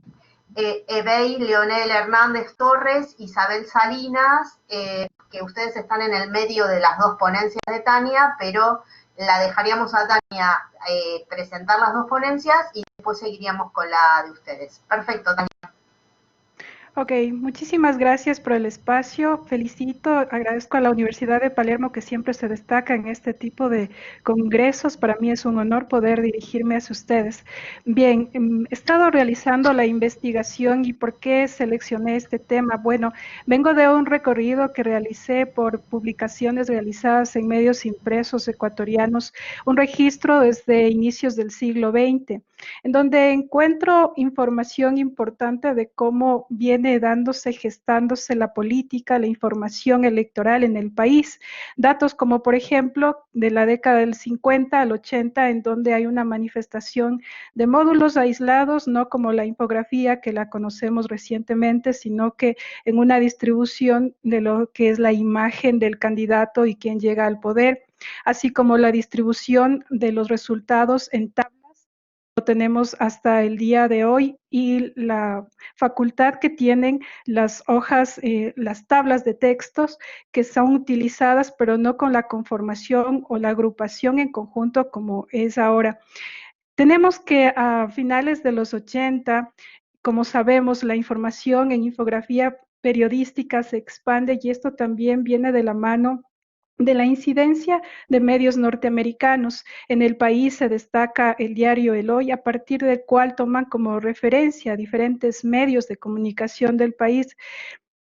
S1: Ebey Leonel Hernández Torres, Isabel Salinas, que ustedes están en el medio de las dos ponencias de Tania, pero la dejaríamos a Tania presentar las dos ponencias y después seguiríamos con la de ustedes. Perfecto, Tania.
S11: Ok, muchísimas gracias por el espacio, felicito, agradezco a la Universidad de Palermo que siempre se destaca en este tipo de congresos, para mí es un honor poder dirigirme hacia ustedes. Bien, he estado realizando la investigación y ¿por qué seleccioné este tema? Bueno, vengo de un recorrido que realicé por publicaciones realizadas en medios impresos ecuatorianos, un registro desde inicios del siglo XX, en donde encuentro información importante de cómo viene dándose, gestándose la política, la información electoral en el país. Datos como, por ejemplo, de la década del 50 al 80, en donde hay una manifestación de módulos aislados, no como la infografía que la conocemos recientemente, sino que en una distribución de lo que es la imagen del candidato y quien llega al poder, así como la distribución de los resultados en tablas. Lo tenemos hasta el día de hoy y la facultad que tienen las hojas, las tablas de textos que son utilizadas, pero no con la conformación o la agrupación en conjunto como es ahora. Tenemos que a finales de los 80, como sabemos, la información en infografía periodística se expande y esto también viene de la mano de la incidencia de medios norteamericanos. En el país se destaca el diario El Hoy, a partir del cual toman como referencia diferentes medios de comunicación del país.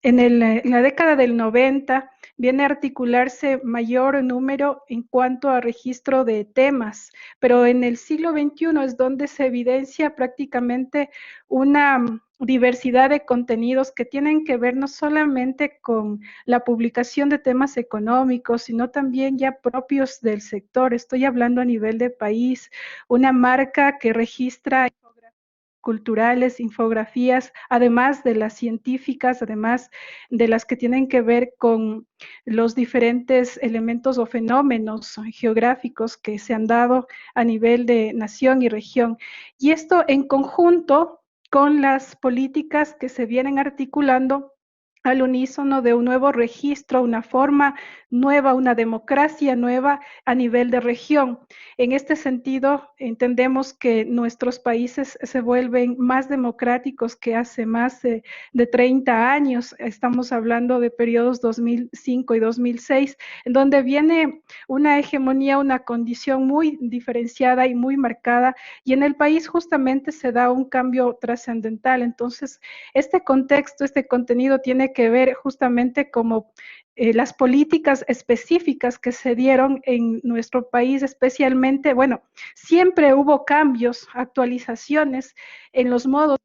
S11: En la década del 90 viene a articularse mayor número en cuanto a registro de temas, pero en el siglo XXI es donde se evidencia prácticamente una diversidad de contenidos que tienen que ver no solamente con la publicación de temas económicos, sino también ya propios del sector. Estoy hablando a nivel de país, una marca que registra culturales, infografías, además de las científicas, además de las que tienen que ver con los diferentes elementos o fenómenos geográficos que se han dado a nivel de nación y región. Y esto en conjunto con las políticas que se vienen articulando al unísono de un nuevo registro, una forma nueva, una democracia nueva a nivel de región. En este sentido, entendemos que nuestros países se vuelven más democráticos que hace más de 30 años. Estamos hablando de periodos 2005 y 2006, en donde viene una hegemonía, una condición muy diferenciada y muy marcada, y en el país justamente se da un cambio trascendental. Entonces, este contexto, este contenido tiene tiene que ver justamente como las políticas específicas que se dieron en nuestro país, especialmente, bueno, siempre hubo cambios, actualizaciones en los modos,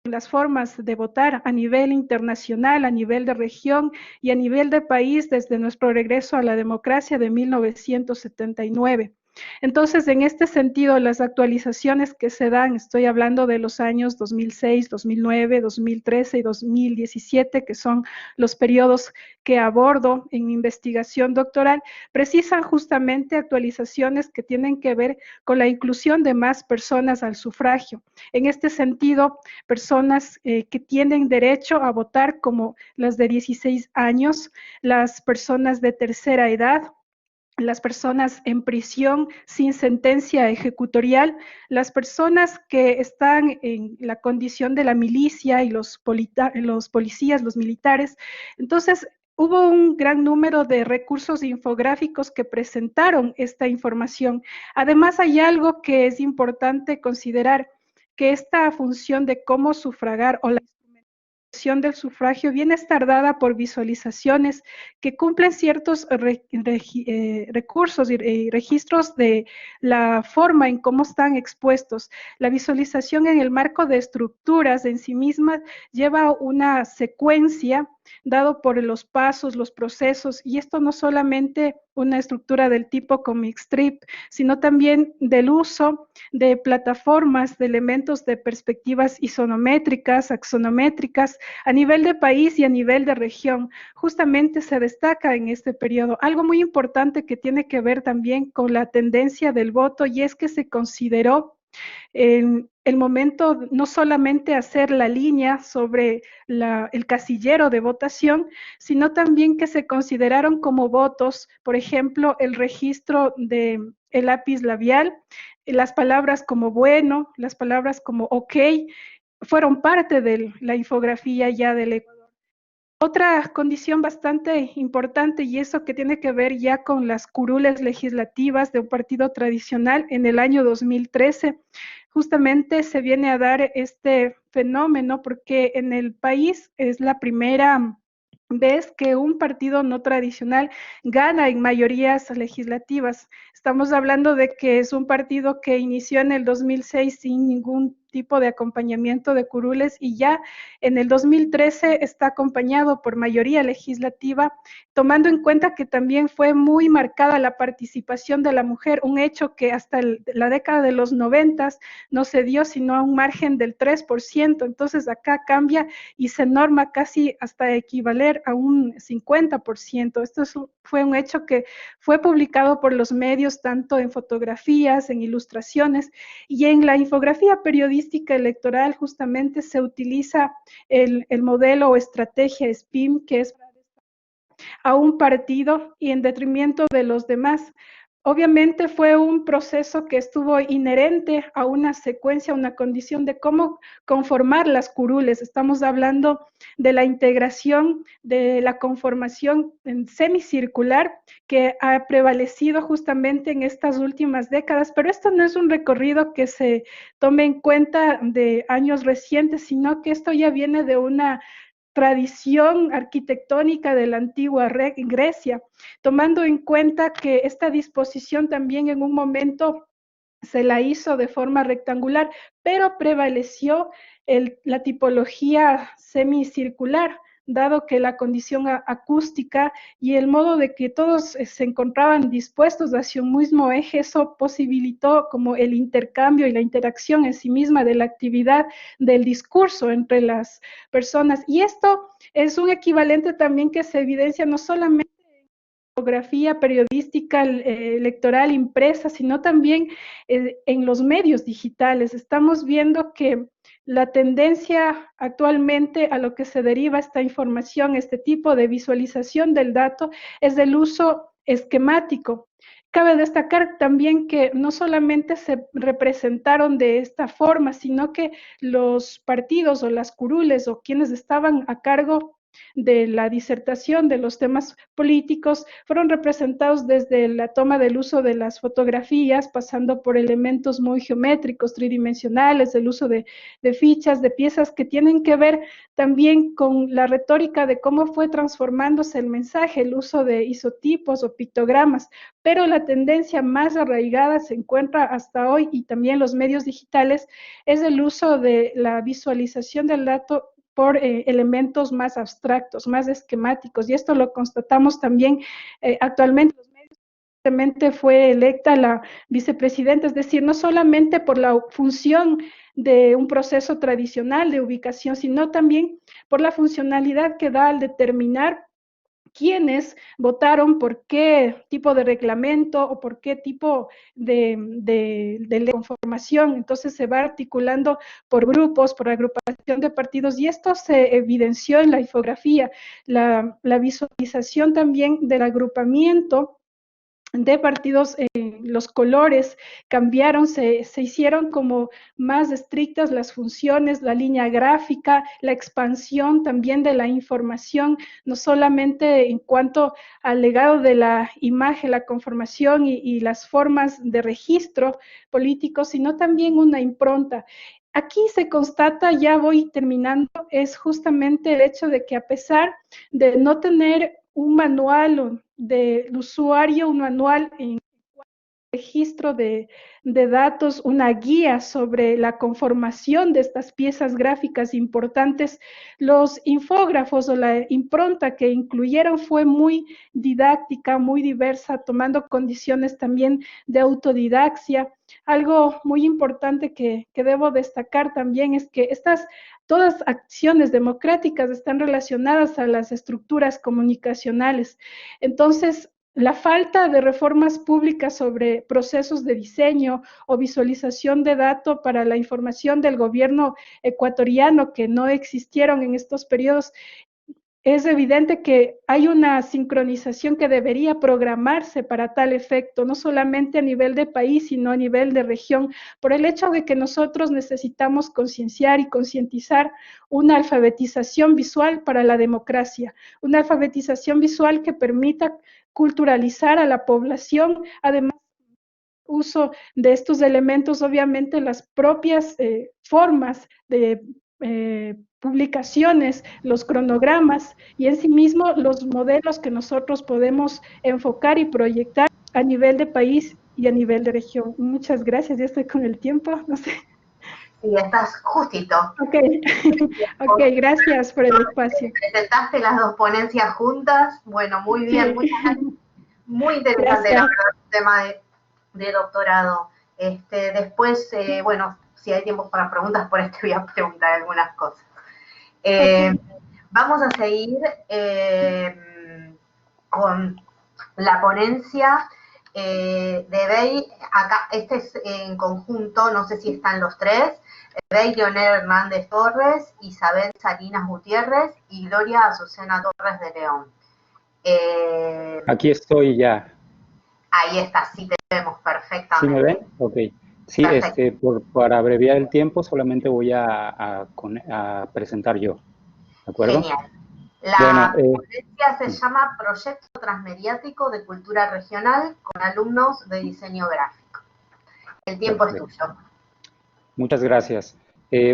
S11: en las formas de votar a nivel internacional, a nivel de región y a nivel de país desde nuestro regreso a la democracia de 1979. Entonces, en este sentido, las actualizaciones que se dan, estoy hablando de los años 2006, 2009, 2013 y 2017, que son los periodos que abordo en mi investigación doctoral, precisan justamente actualizaciones que tienen que ver con la inclusión de más personas al sufragio. En este sentido, personas que tienen derecho a votar como las de 16 años, las personas de tercera edad, las personas en prisión sin sentencia ejecutorial, las personas que están en la condición de la milicia y los policías, los militares. Entonces, hubo un gran número de recursos infográficos que presentaron esta información. Además, hay algo que es importante considerar, que esta función de cómo sufragar o la del sufragio viene tardada por visualizaciones que cumplen ciertos recursos y registros de la forma en cómo están expuestos. La visualización en el marco de estructuras en sí misma lleva una secuencia dado por los pasos, los procesos, y esto no solamente una estructura del tipo comic strip, sino también del uso de plataformas, de elementos de perspectivas isonométricas, axonométricas, a nivel de país y a nivel de región. Justamente se destaca en este periodo algo muy importante que tiene que ver también con la tendencia del voto, y es que se consideró en el momento no solamente hacer la línea sobre el casillero de votación, sino también que se consideraron como votos, por ejemplo, el registro del lápiz labial, las palabras como bueno, las palabras como ok, fueron parte de la infografía ya del Ecuador. Otra condición bastante importante, y eso que tiene que ver ya con las curules legislativas de un partido tradicional en el año 2013, justamente se viene a dar este fenómeno porque en el país es la primera vez que un partido no tradicional gana en mayorías legislativas. Estamos hablando de que es un partido que inició en el 2006 sin ningún tipo de acompañamiento de curules, y ya en el 2013 está acompañado por mayoría legislativa, tomando en cuenta que también fue muy marcada la participación de la mujer, un hecho que hasta la década de los 90 no se dio sino a un margen del 3%, entonces acá cambia y se norma casi hasta equivaler a un 50%. Esto fue un hecho que fue publicado por los medios, tanto en fotografías, en ilustraciones, y en la infografía periodística electoral justamente se utiliza el modelo o estrategia SPIM, que es a un partido y en detrimento de los demás. Obviamente fue un proceso que estuvo inherente a una secuencia, una condición de cómo conformar las curules. Estamos hablando de la integración, de la conformación semicircular que ha prevalecido justamente en estas últimas décadas, pero esto no es un recorrido que se tome en cuenta de años recientes, sino que esto ya viene de una tradición arquitectónica de la antigua Grecia, tomando en cuenta que esta disposición también en un momento se la hizo de forma rectangular, pero prevaleció la tipología semicircular, dado que la condición acústica y el modo de que todos se encontraban dispuestos hacia un mismo eje, eso posibilitó como el intercambio y la interacción en sí misma de la actividad del discurso entre las personas. Y esto es un equivalente también que se evidencia no solamente fotografía periodística electoral impresa, sino también en los medios digitales. Estamos viendo que la tendencia actualmente a lo que se deriva esta información, este tipo de visualización del dato, es el uso esquemático. Cabe destacar también que no solamente se representaron de esta forma, sino que los partidos o las curules o quienes estaban a cargo de la disertación, de los temas políticos, fueron representados desde la toma del uso de las fotografías, pasando por elementos muy geométricos, tridimensionales, el uso de fichas, de piezas que tienen que ver también con la retórica de cómo fue transformándose el mensaje, el uso de isotipos o pictogramas, pero la tendencia más arraigada se encuentra hasta hoy, y también los medios digitales, es el uso de la visualización del dato por elementos más abstractos, más esquemáticos, y esto lo constatamos también actualmente. Recientemente fue electa la vicepresidenta, es decir, no solamente por la función de un proceso tradicional de ubicación, sino también por la funcionalidad que da al determinar quiénes votaron por qué tipo de reglamento o por qué tipo de conformación. Entonces se va articulando por grupos, por agrupación de partidos, y esto se evidenció en la infografía, la visualización también del agrupamiento de partidos, los colores cambiaron, se hicieron como más estrictas las funciones, la línea gráfica, la expansión también de la información, no solamente en cuanto al legado de la imagen, la conformación y las formas de registro político, sino también una impronta. Aquí se constata, ya voy terminando, es justamente el hecho de que a pesar de no tener un manual del usuario, un manual en registro de datos, una guía sobre la conformación de estas piezas gráficas importantes, los infógrafos o la impronta que incluyeron fue muy didáctica, muy diversa, tomando condiciones también de autodidaxia. Algo muy importante que debo destacar también es que todas acciones democráticas están relacionadas a las estructuras comunicacionales. Entonces, la falta de reformas públicas sobre procesos de diseño o visualización de datos para la información del gobierno ecuatoriano, que no existieron en estos periodos, es evidente que hay una sincronización que debería programarse para tal efecto, no solamente a nivel de país, sino a nivel de región, por el hecho de que nosotros necesitamos concienciar y concientizar una alfabetización visual para la democracia, una alfabetización visual que permita culturalizar a la población, además uso de estos elementos, obviamente las propias formas de publicaciones, los cronogramas y en sí mismo los modelos que nosotros podemos enfocar y proyectar a nivel de país y a nivel de región. Muchas gracias, ya estoy con el tiempo, no sé.
S1: Sí, estás justito.
S11: Ok, okay, gracias por el espacio.
S1: Presentaste las dos ponencias juntas, bueno, muy bien,
S11: Sí.
S1: muy interesante,
S11: Gracias.
S1: la verdad, el tema de doctorado. Después, bueno, si hay tiempo para preguntas, por esto voy a preguntar algunas cosas. Vamos a seguir con la ponencia de Bey. Acá, este es en conjunto, no sé si están los tres. Bey Leonel Hernández Torres, Isabel Salinas Gutiérrez y Gloria Azucena Torres de León.
S12: Aquí estoy ya.
S1: Ahí está, sí te vemos perfectamente.
S12: ¿Sí me ven? Ok. Sí, para abreviar el tiempo solamente voy a presentar yo. ¿De acuerdo?
S1: Genial. La ponencia se llama Proyecto Transmediático de Cultura Regional con alumnos de diseño gráfico. El tiempo es tuyo.
S12: Muchas gracias.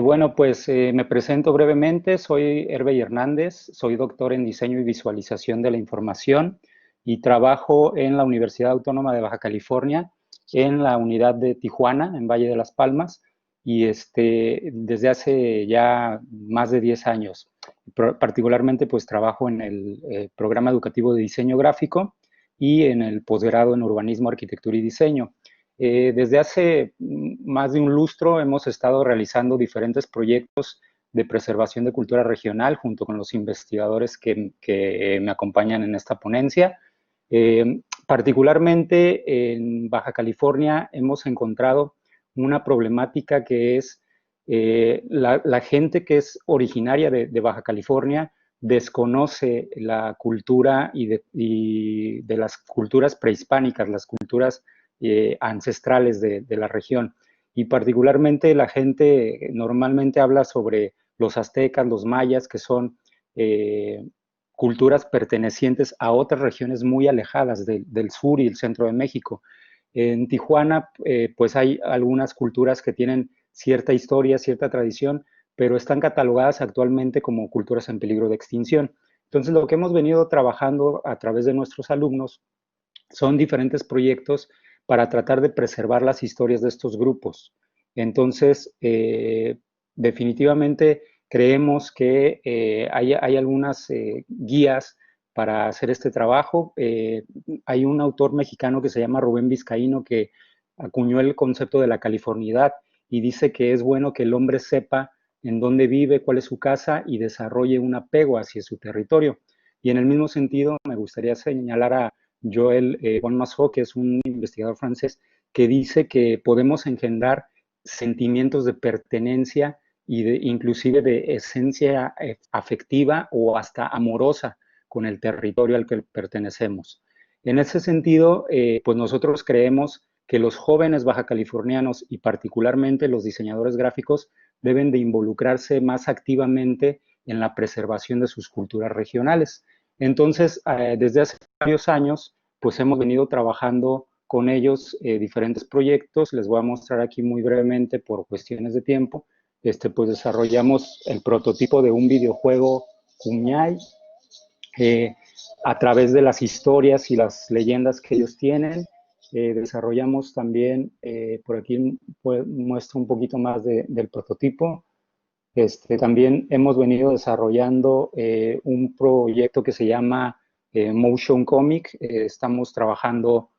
S12: Bueno, pues me presento brevemente. Soy Herbey Hernández, soy doctor en Diseño y Visualización de la Información y trabajo en la Universidad Autónoma de Baja California, en la unidad de Tijuana, en Valle de las Palmas, y desde hace ya más de 10 años. Particularmente, pues trabajo en el programa educativo de diseño gráfico y en el posgrado en urbanismo, arquitectura y diseño. Desde hace más de un lustro hemos estado realizando diferentes proyectos de preservación de cultura regional junto con los investigadores que me acompañan en esta ponencia. Particularmente en Baja California hemos encontrado una problemática que es la gente que es originaria de Baja California desconoce la cultura y de las culturas prehispánicas, las culturas ancestrales de la región. Y particularmente la gente normalmente habla sobre los aztecas, los mayas, que son culturas pertenecientes a otras regiones muy alejadas del sur y el centro de México. En Tijuana, pues hay algunas culturas que tienen cierta historia, cierta tradición, pero están catalogadas actualmente como culturas en peligro de extinción. Entonces, lo que hemos venido trabajando a través de nuestros alumnos son diferentes proyectos para tratar de preservar las historias de estos grupos. Entonces, definitivamente creemos que hay algunas guías para hacer este trabajo. Hay un autor mexicano que se llama Rubén Vizcaíno que acuñó el concepto de la californiedad y dice que es bueno que el hombre sepa en dónde vive, cuál es su casa y desarrolle un apego hacia su territorio. Y en el mismo sentido, me gustaría señalar a Joël Bonmassot, que es un investigador francés, que dice que podemos engendrar sentimientos de pertenencia y inclusive de esencia afectiva o hasta amorosa con el territorio al que pertenecemos. En ese sentido, pues nosotros creemos que los jóvenes bajacalifornianos y particularmente los diseñadores gráficos deben de involucrarse más activamente en la preservación de sus culturas regionales. Entonces, desde hace varios años, pues hemos venido trabajando con ellos diferentes proyectos. Les voy a mostrar aquí muy brevemente por cuestiones de tiempo. Pues desarrollamos el prototipo de un videojuego Kuñay a través de las historias y las leyendas que ellos tienen. Desarrollamos también, por aquí muestro un poquito más del prototipo. También hemos venido desarrollando un proyecto que se llama Motion Comic. Estamos trabajando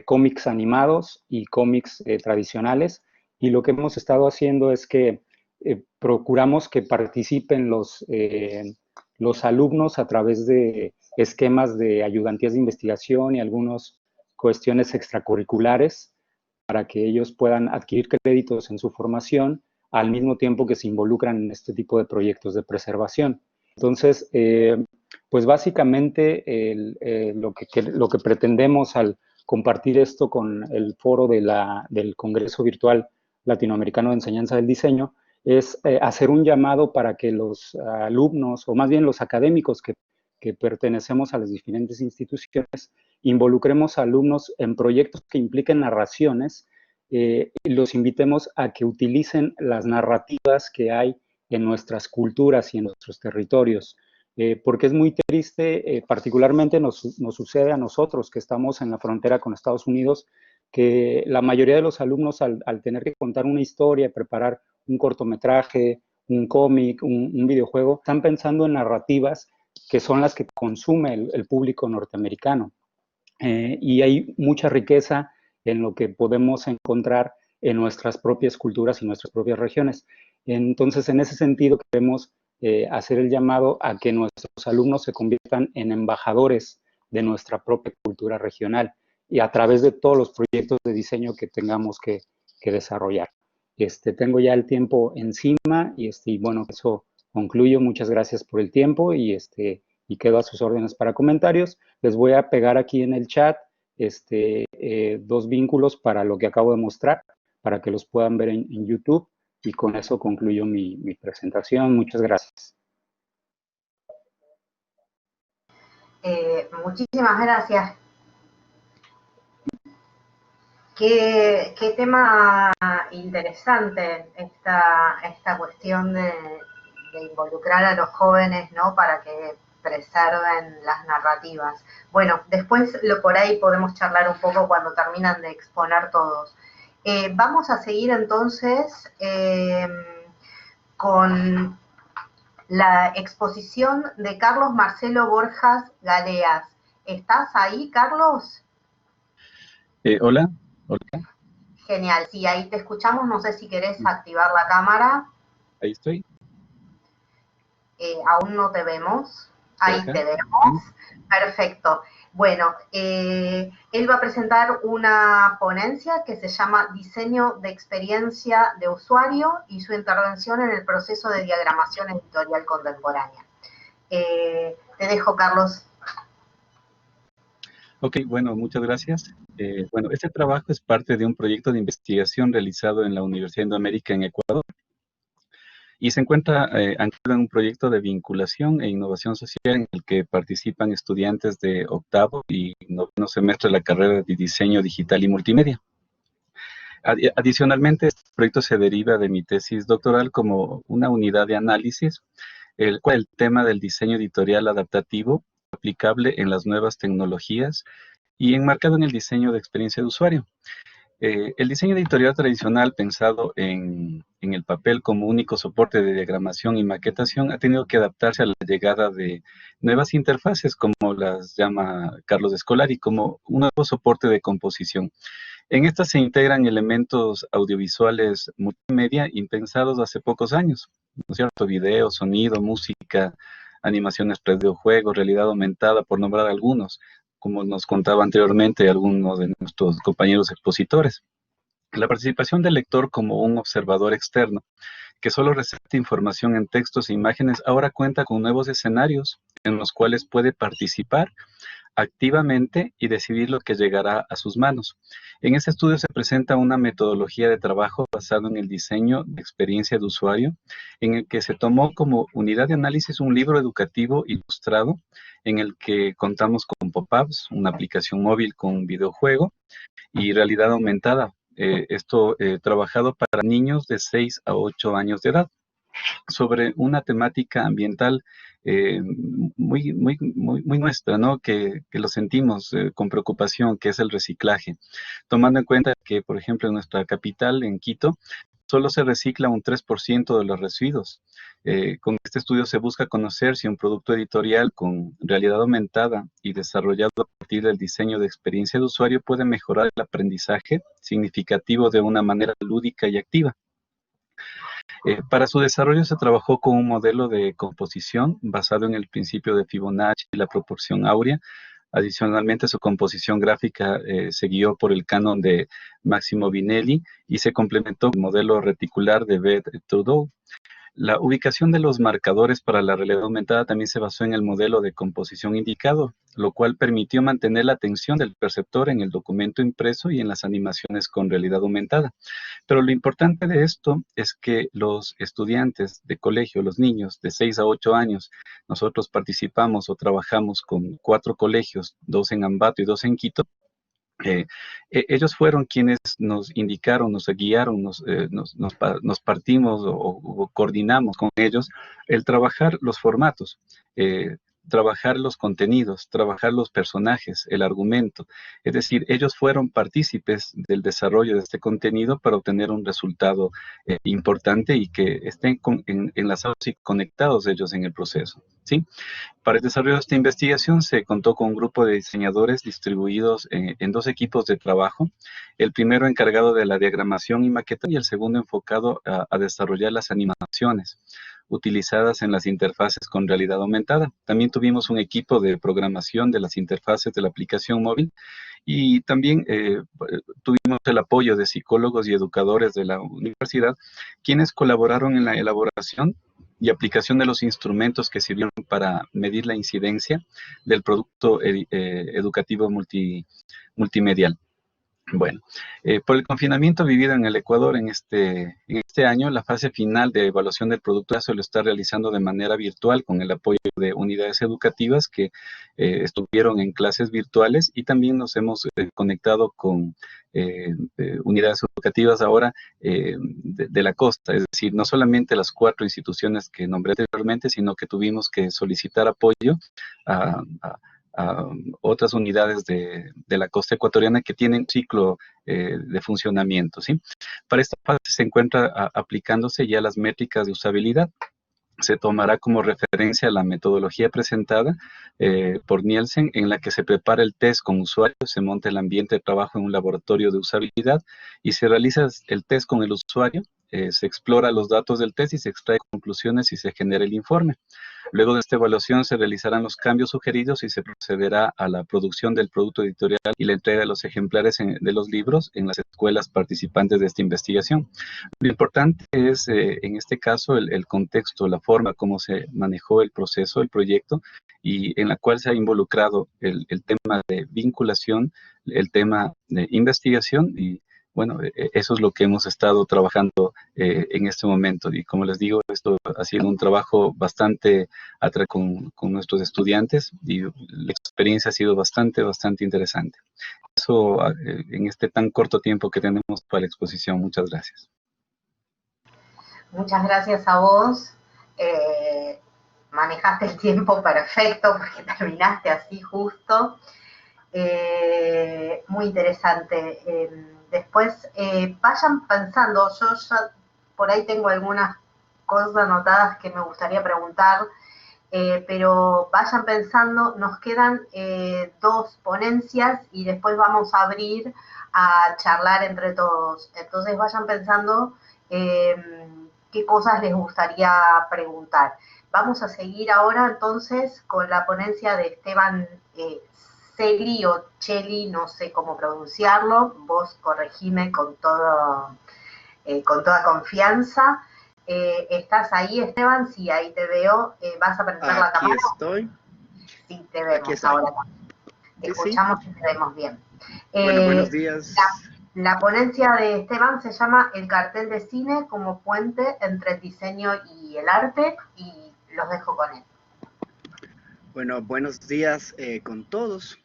S12: cómics animados y cómics tradicionales. Y lo que hemos estado haciendo es que procuramos que participen los alumnos a través de esquemas de ayudantías de investigación y algunas cuestiones extracurriculares para que ellos puedan adquirir créditos en su formación al mismo tiempo que se involucran en este tipo de proyectos de preservación. Entonces, pues básicamente lo que pretendemos al compartir esto con el foro del Congreso Virtual Latinoamericano de Enseñanza del Diseño es hacer un llamado para que los alumnos, o más bien los académicos que pertenecemos a las diferentes instituciones, involucremos a alumnos en proyectos que impliquen narraciones, y los invitemos a que utilicen las narrativas que hay en nuestras culturas y en nuestros territorios, porque es muy triste, particularmente nos sucede a nosotros que estamos en la frontera con Estados Unidos, que la mayoría de los alumnos al tener que contar una historia, preparar un cortometraje, un cómic, un videojuego, están pensando en narrativas que son las que consume el público norteamericano. Y hay mucha riqueza en lo que podemos encontrar en nuestras propias culturas y nuestras propias regiones. Entonces, en ese sentido, queremos hacer el llamado a que nuestros alumnos se conviertan en embajadores de nuestra propia cultura regional y a través de todos los proyectos de diseño que tengamos que desarrollar. Tengo ya el tiempo encima y bueno, eso concluyo. Muchas gracias por el tiempo y quedo a sus órdenes para comentarios. Les voy a pegar aquí en el chat dos vínculos para lo que acabo de mostrar, para que los puedan ver en YouTube, y con eso concluyo mi presentación. Muchas gracias.
S1: Muchísimas gracias. Qué tema interesante esta cuestión de involucrar a los jóvenes, ¿no? Para que preserven las narrativas. Bueno, después por ahí podemos charlar un poco cuando terminan de exponer todos. Vamos a seguir entonces con la exposición de Carlos Marcelo Borjas Galeas. ¿Estás ahí, Carlos?
S13: Hola.
S1: Genial, sí, ahí te escuchamos. No sé si querés activar la cámara.
S13: Ahí estoy.
S1: Aún no te vemos. Ahí te vemos. Perfecto. Bueno, él va a presentar una ponencia que se llama Diseño de experiencia de usuario y su intervención en el proceso de diagramación editorial contemporánea. Te dejo, Carlos.
S13: Ok, bueno, muchas gracias. Bueno, este trabajo es parte de un proyecto de investigación realizado en la Universidad Indoamérica en Ecuador. y se encuentra anclado en un proyecto de vinculación e innovación social en el que participan estudiantes de octavo y noveno semestre de la carrera de diseño digital y multimedia. Adicionalmente, este proyecto se deriva de mi tesis doctoral como una unidad de análisis, el cual el tema del diseño editorial adaptativo aplicable en las nuevas tecnologías y enmarcado en el diseño de experiencia de usuario. El diseño editorial tradicional pensado en el papel como único soporte de diagramación y maquetación ha tenido que adaptarse a la llegada de nuevas interfaces, como las llama Carlos Escolari, como un nuevo soporte de composición. En estas se integran elementos audiovisuales multimedia impensados hace pocos años, ¿no es cierto? Video, sonido, música, animaciones para videojuegos, realidad aumentada, por nombrar algunos, como nos contaba anteriormente algunos de nuestros compañeros expositores. La participación del lector como un observador externo, que solo recepta información en textos e imágenes, ahora cuenta con nuevos escenarios en los cuales puede participar activamente y decidir lo que llegará a sus manos. En este estudio se presenta una metodología de trabajo basada en el diseño de experiencia de usuario, en el que se tomó como unidad de análisis un libro educativo ilustrado, en el que contamos con pop-ups, una aplicación móvil con videojuego y realidad aumentada. Esto trabajado para niños de 6 a 8 años de edad, sobre una temática ambiental muy nuestra, ¿no? Que lo sentimos con preocupación, que es el reciclaje. Tomando en cuenta que, por ejemplo, en nuestra capital, en Quito, solo se recicla un 3% de los residuos. Con este estudio se busca conocer si un producto editorial con realidad aumentada y desarrollado a partir del diseño de experiencia de usuario puede mejorar el aprendizaje significativo de una manera lúdica y activa. Para su desarrollo se trabajó con un modelo de composición basado en el principio de Fibonacci y la proporción áurea. Adicionalmente, su composición gráfica se guió por el canon de Máximo Vinelli y se complementó con el modelo reticular de Beth-Trudeau. La ubicación de los marcadores para la realidad aumentada también se basó en el modelo de composición indicado, lo cual permitió mantener la atención del perceptor en el documento impreso y en las animaciones con realidad aumentada. Pero lo importante de esto es que los estudiantes de colegio, los niños de 6 a 8 años, nosotros participamos o trabajamos con 4 colegios, 2 en Ambato y 2 en Quito. Ellos fueron quienes nos indicaron, nos guiaron, nos partimos o coordinamos con ellos el trabajar los formatos, trabajar los contenidos, trabajar los personajes, el argumento. Es decir, ellos fueron partícipes del desarrollo de este contenido para obtener un resultado importante y que estén enlazados y conectados ellos en el proceso, ¿sí? Para el desarrollo de esta investigación se contó con un grupo de diseñadores distribuidos en 2 equipos de trabajo, el primero encargado de la diagramación y maqueta y el segundo enfocado a desarrollar las animaciones utilizadas en las interfaces con realidad aumentada. También tuvimos un equipo de programación de las interfaces de la aplicación móvil y también tuvimos el apoyo de psicólogos y educadores de la universidad, quienes colaboraron en la elaboración y aplicación de los instrumentos que sirvieron para medir la incidencia del producto educativo multimedial. Bueno, por el confinamiento vivido en el Ecuador en este año, la fase final de evaluación del producto se lo está realizando de manera virtual con el apoyo de unidades educativas que estuvieron en clases virtuales y también nos hemos conectado con unidades educativas ahora de la costa, es decir, no solamente las 4 instituciones que nombré anteriormente, sino que tuvimos que solicitar apoyo a otras unidades de la costa ecuatoriana que tienen ciclo de funcionamiento, ¿sí? Para esta fase se encuentra aplicándose ya las métricas de usabilidad. Se tomará como referencia la metodología presentada por Nielsen, en la que se prepara el test con usuarios, se monta el ambiente de trabajo en un laboratorio de usabilidad y se realiza el test con el usuario, se explora los datos del test y se extrae conclusiones y se genera el informe. Luego de esta evaluación se realizarán los cambios sugeridos y se procederá a la producción del producto editorial y la entrega de los ejemplares de los libros en las escuelas participantes de esta investigación. Lo importante es, en este caso, el contexto, la forma como se manejó el proceso, el proyecto, y en la cual se ha involucrado el tema de vinculación, el tema de investigación y bueno, eso es lo que hemos estado trabajando en este momento. Y como les digo, esto ha sido un trabajo bastante con nuestros estudiantes y la experiencia ha sido bastante interesante. Eso en este tan corto tiempo que tenemos para la exposición. Muchas gracias.
S1: Muchas gracias a vos. Manejaste el tiempo perfecto porque terminaste así justo. Muy interesante. Después vayan pensando, yo ya por ahí tengo algunas cosas anotadas que me gustaría preguntar, pero vayan pensando, nos quedan 2 ponencias y después vamos a abrir a charlar entre todos. Entonces vayan pensando qué cosas les gustaría preguntar. Vamos a seguir ahora entonces con la ponencia de Esteban Segri o Cheli, no sé cómo pronunciarlo, vos corregime con toda confianza. ¿Estás ahí, Esteban? Sí, ahí te veo. ¿Vas a prender la cámara?
S14: Aquí estoy.
S1: Sí, te vemos
S14: Aquí estoy.
S1: ahora. Te escuchamos y te vemos bien.
S14: Bueno, buenos días.
S1: La ponencia de Esteban se llama El cartel de cine como puente entre el diseño y el arte, y los dejo con él.
S14: Bueno, buenos días con todos.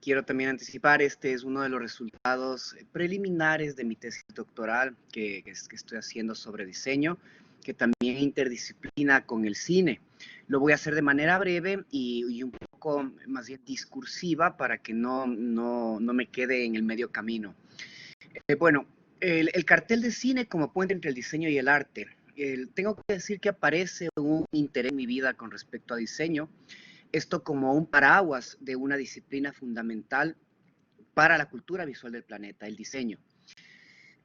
S14: Quiero también anticipar, este es uno de los resultados preliminares de mi tesis doctoral que estoy haciendo sobre diseño, que también interdisciplina con el cine. Lo voy a hacer de manera breve y un poco más bien discursiva para que no me quede en el medio camino. Bueno, el cartel de cine como puente entre el diseño y el arte. Tengo que decir que aparece un interés en mi vida con respecto a diseño. Esto como un paraguas de una disciplina fundamental para la cultura visual del planeta, el diseño.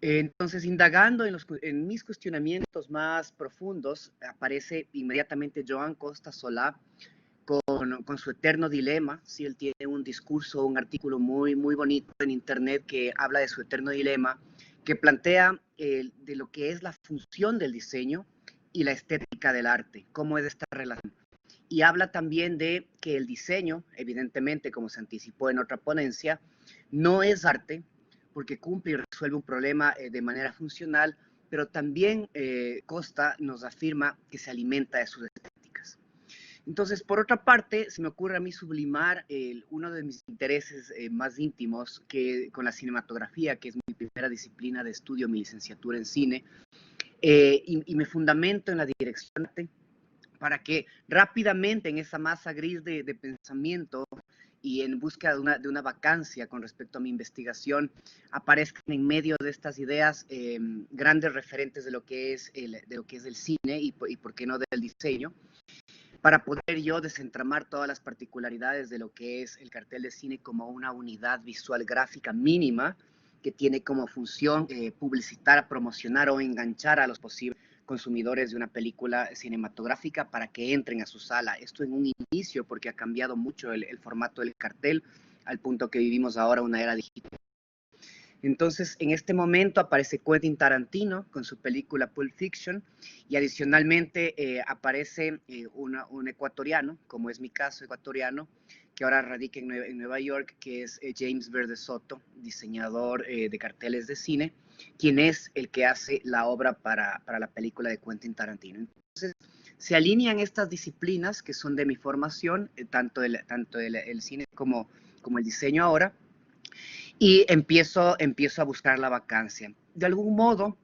S14: Entonces, indagando en mis cuestionamientos más profundos, aparece inmediatamente Joan Costa Solá con su eterno dilema. Sí, él tiene un discurso, un artículo muy bonito en internet que habla de su eterno dilema, que plantea de lo que es la función del diseño y la estética del arte, cómo es esta relación. Y habla también de que el diseño, evidentemente, como se anticipó en otra ponencia, no es arte, porque cumple y resuelve un problema de manera funcional, pero también Costa nos afirma que se alimenta de sus estéticas. Entonces, por otra parte, se me ocurre a mí sublimar uno de mis intereses más íntimos con la cinematografía, que es mi primera disciplina de estudio, mi licenciatura en cine, y me fundamento en la dirección para que rápidamente en esa masa gris de pensamiento y en búsqueda de una vacancia con respecto a mi investigación, aparezcan en medio de estas ideas grandes referentes de lo que es el cine y por qué no del diseño, para poder yo desentramar todas las particularidades de lo que es el cartel de cine como una unidad visual gráfica mínima que tiene como función publicitar, promocionar o enganchar a los posibles consumidores de una película cinematográfica para que entren a su sala. Esto en un inicio, porque ha cambiado mucho el formato del cartel, al punto que vivimos ahora una era digital. Entonces, en este momento aparece Quentin Tarantino con su película Pulp Fiction, y adicionalmente aparece un ecuatoriano, como es mi caso, ecuatoriano, que ahora radica en Nueva York, que es James Verde Soto, diseñador de carteles de cine, quien es el que hace la obra para la película de Quentin Tarantino. Entonces, se alinean estas disciplinas que son de mi formación, tanto el cine como el diseño ahora, y empiezo a buscar la vacancia. De algún modo,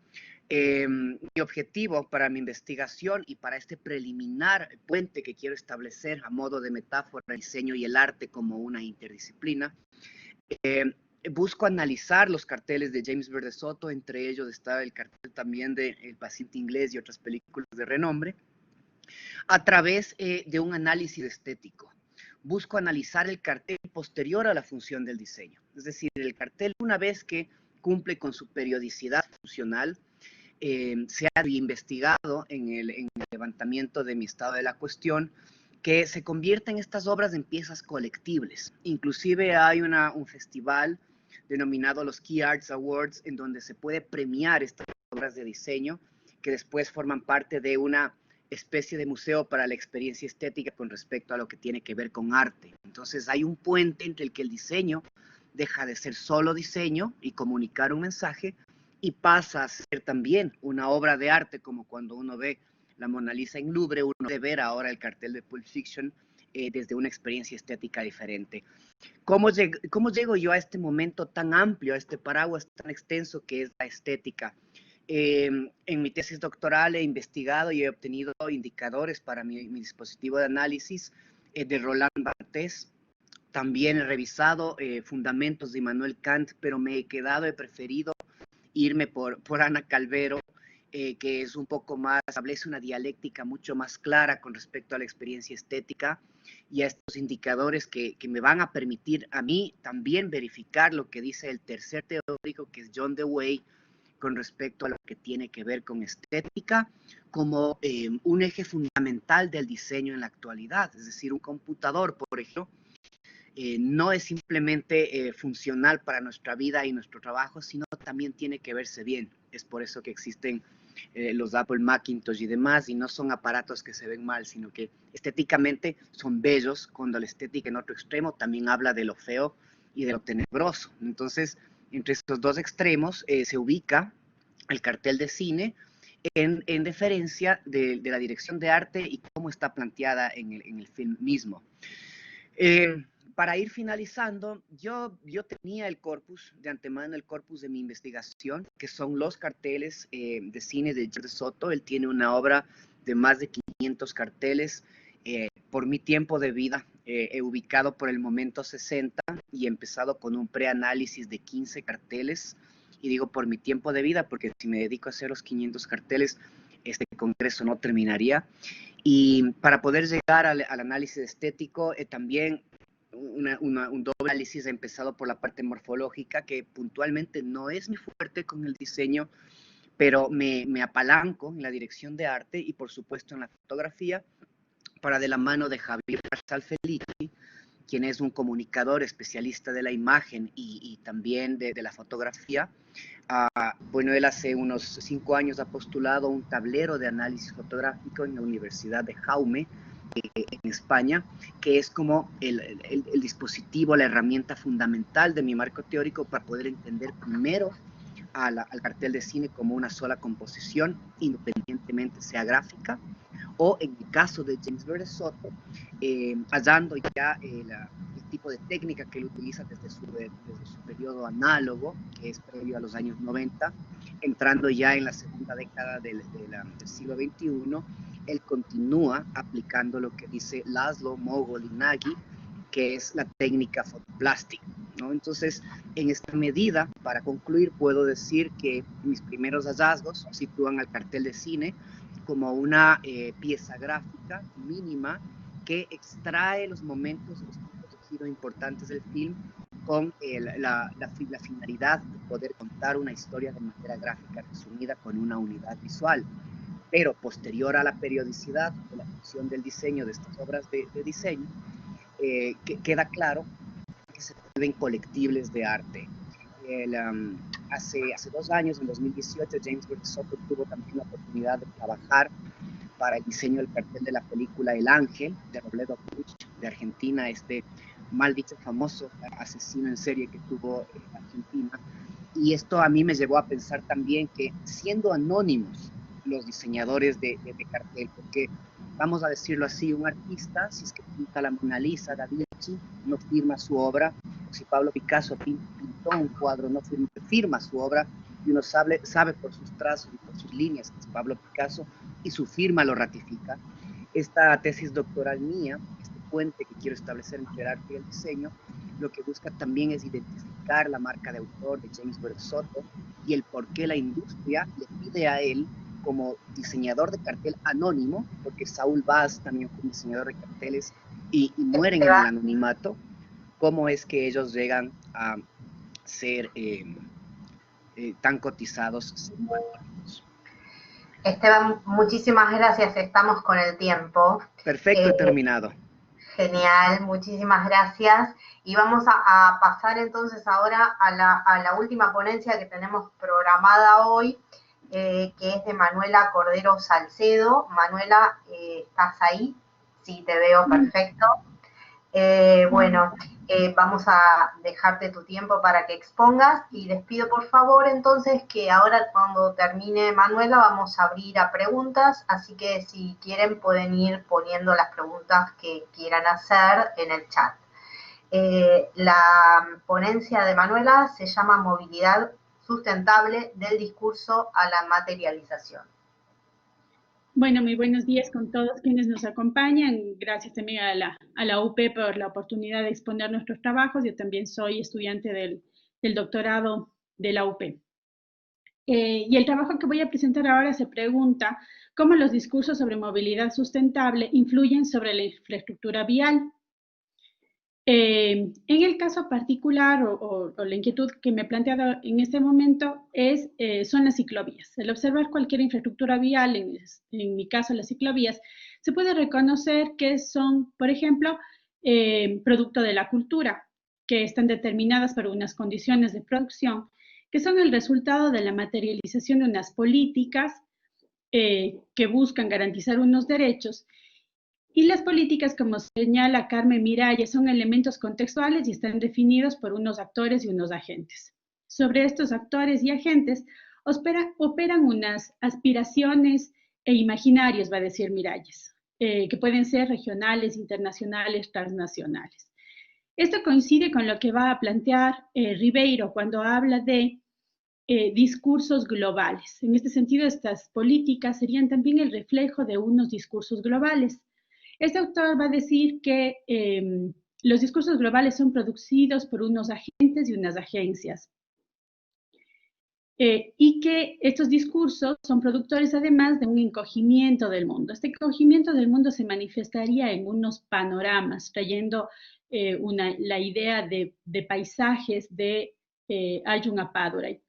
S14: mi objetivo para mi investigación y para este preliminar puente que quiero establecer a modo de metáfora, el diseño y el arte como una interdisciplina, busco analizar los carteles de James Verde Soto, entre ellos está el cartel también de El paciente inglés y otras películas de renombre, a través de un análisis estético. Busco analizar el cartel posterior a la función del diseño, es decir, el cartel una vez que cumple con su periodicidad funcional, se ha investigado en el levantamiento de mi estado de la cuestión, que se convierten estas obras en piezas colectibles. Inclusive hay un festival denominado los Key Arts Awards, en donde se puede premiar estas obras de diseño que después forman parte de una especie de museo para la experiencia estética con respecto a lo que tiene que ver con arte. Entonces hay un puente entre el que el diseño deja de ser solo diseño y comunicar un mensaje y pasa a ser también una obra de arte, como cuando uno ve la Mona Lisa en Louvre, uno debe ver ahora el cartel de Pulp Fiction desde una experiencia estética diferente. ¿Cómo llego yo a este momento tan amplio, a este paraguas tan extenso que es la estética? En mi tesis doctoral he investigado y he obtenido indicadores para mi dispositivo de análisis de Roland Barthes. También he revisado fundamentos de Immanuel Kant, pero he preferido irme por Ana Calvero, que es un poco más, establece una dialéctica mucho más clara con respecto a la experiencia estética y a estos indicadores que me van a permitir a mí también verificar lo que dice el tercer teórico, que es John Dewey, con respecto a lo que tiene que ver con estética como un eje fundamental del diseño en la actualidad. Es decir, un computador, por ejemplo, no es simplemente funcional para nuestra vida y nuestro trabajo, sino también tiene que verse bien. Es por eso que existen los Apple Macintosh y demás, y no son aparatos que se ven mal, sino que estéticamente son bellos, cuando la estética en otro extremo también habla de lo feo y de lo tenebroso. Entonces, entre estos dos extremos se ubica el cartel de cine en deferencia de la dirección de arte y cómo está planteada en el film mismo. Para ir finalizando, yo tenía el corpus, de antemano el corpus de mi investigación, que son los carteles de cine de George Soto. Él tiene una obra de más de 500 carteles. Por mi tiempo de vida, he ubicado por el momento 60 y he empezado con un preanálisis de 15 carteles. Y digo por mi tiempo de vida, porque si me dedico a hacer los 500 carteles, este congreso no terminaría. Y para poder llegar al análisis estético, también un doble análisis, he empezado por la parte morfológica, que puntualmente no es mi fuerte con el diseño, pero me apalanco en la dirección de arte y por supuesto en la fotografía, para de la mano de Javier Marsal Felici, quien es un comunicador especialista de la imagen y también de la fotografía. Bueno, él hace unos 5 años ha postulado un tablero de análisis fotográfico en la Universidad de Jaume, en España, que es como el dispositivo, la herramienta fundamental de mi marco teórico para poder entender primero al cartel de cine como una sola composición, independientemente sea gráfica, o en el caso de James Verde Soto, hallando ya el tipo de técnica que él utiliza desde su periodo análogo, que es previo a los años 90, entrando ya en la segunda década del siglo XXI, él continúa aplicando lo que dice Laszlo Moholy-Nagy, que es la técnica fotoplástica, ¿no? Entonces, en esta medida, para concluir, puedo decir que mis primeros hallazgos sitúan al cartel de cine como una pieza gráfica mínima que extrae los momentos, los puntos de giro importantes del film con la finalidad de poder contar una historia de manera gráfica resumida con una unidad visual. Pero posterior a la periodicidad de la función del diseño de estas obras de diseño, queda claro que se vuelven colectibles de arte. Hace 2 años, en 2018, James Verde Soto tuvo también la oportunidad de trabajar para el diseño del cartel de la película El Ángel, de Robledo Puch, de Argentina, este mal dicho famoso asesino en serie que tuvo Argentina. Y esto a mí me llevó a pensar también que, siendo anónimos los diseñadores de cartel, porque vamos a decirlo así, un artista, si es que pinta la Mona Lisa, Da Vinci, no firma su obra. Si Pablo Picasso pintó un cuadro, no firma su obra, y uno sabe por sus trazos y por sus líneas que es Pablo Picasso, y su firma lo ratifica. Esta tesis doctoral mía, este puente que quiero establecer entre el arte y el diseño, lo que busca también es identificar la marca de autor de James Verde Soto y el por qué la industria le pide a él, como diseñador de cartel anónimo, porque Saúl Vaz también fue un diseñador de carteles y mueren en el anonimato, cómo es que ellos llegan a ser tan cotizados siendo anónimos.
S1: Esteban, muchísimas gracias, estamos con el tiempo.
S14: Perfecto, terminado.
S1: Genial, muchísimas gracias. Y vamos a pasar entonces ahora a la última ponencia que tenemos programada hoy, que es de Manuela Cordero Salcedo. Manuela, ¿estás ahí? Sí, te veo perfecto. Bueno, Vamos a dejarte tu tiempo para que expongas y les pido por favor entonces que ahora cuando termine Manuela vamos a abrir a preguntas, así que si quieren pueden ir poniendo las preguntas que quieran hacer en el chat. La ponencia de Manuela se llama Movilidad Sustentable del Discurso a la Materialización.
S15: Bueno, muy buenos días con todos quienes nos acompañan. Gracias también a la UP por la oportunidad de exponer nuestros trabajos. Yo también soy estudiante del doctorado de la UP. Y el trabajo que voy a presentar ahora se pregunta cómo los discursos sobre movilidad sustentable influyen sobre la infraestructura vial. En el caso particular o la inquietud que me he planteado en este momento son las ciclovías. Al observar cualquier infraestructura vial, en mi caso las ciclovías, se puede reconocer que son, por ejemplo, producto de la cultura, que están determinadas por unas condiciones de producción, que son el resultado de la materialización de unas políticas que buscan garantizar unos derechos. Y las políticas, como señala Carmen Miralles, son elementos contextuales y están definidos por unos actores y unos agentes. Sobre estos actores y agentes operan unas aspiraciones e imaginarios, va a decir Miralles, que pueden ser regionales, internacionales, transnacionales. Esto coincide con lo que va a plantear Ribeiro cuando habla de discursos globales. En este sentido, estas políticas serían también el reflejo de unos discursos globales. Este autor va a decir que los discursos globales son producidos por unos agentes y unas agencias. Y que estos discursos son productores además de un encogimiento del mundo. Este encogimiento del mundo se manifestaría en unos panoramas, trayendo la idea de paisajes de Arjun Appadurai.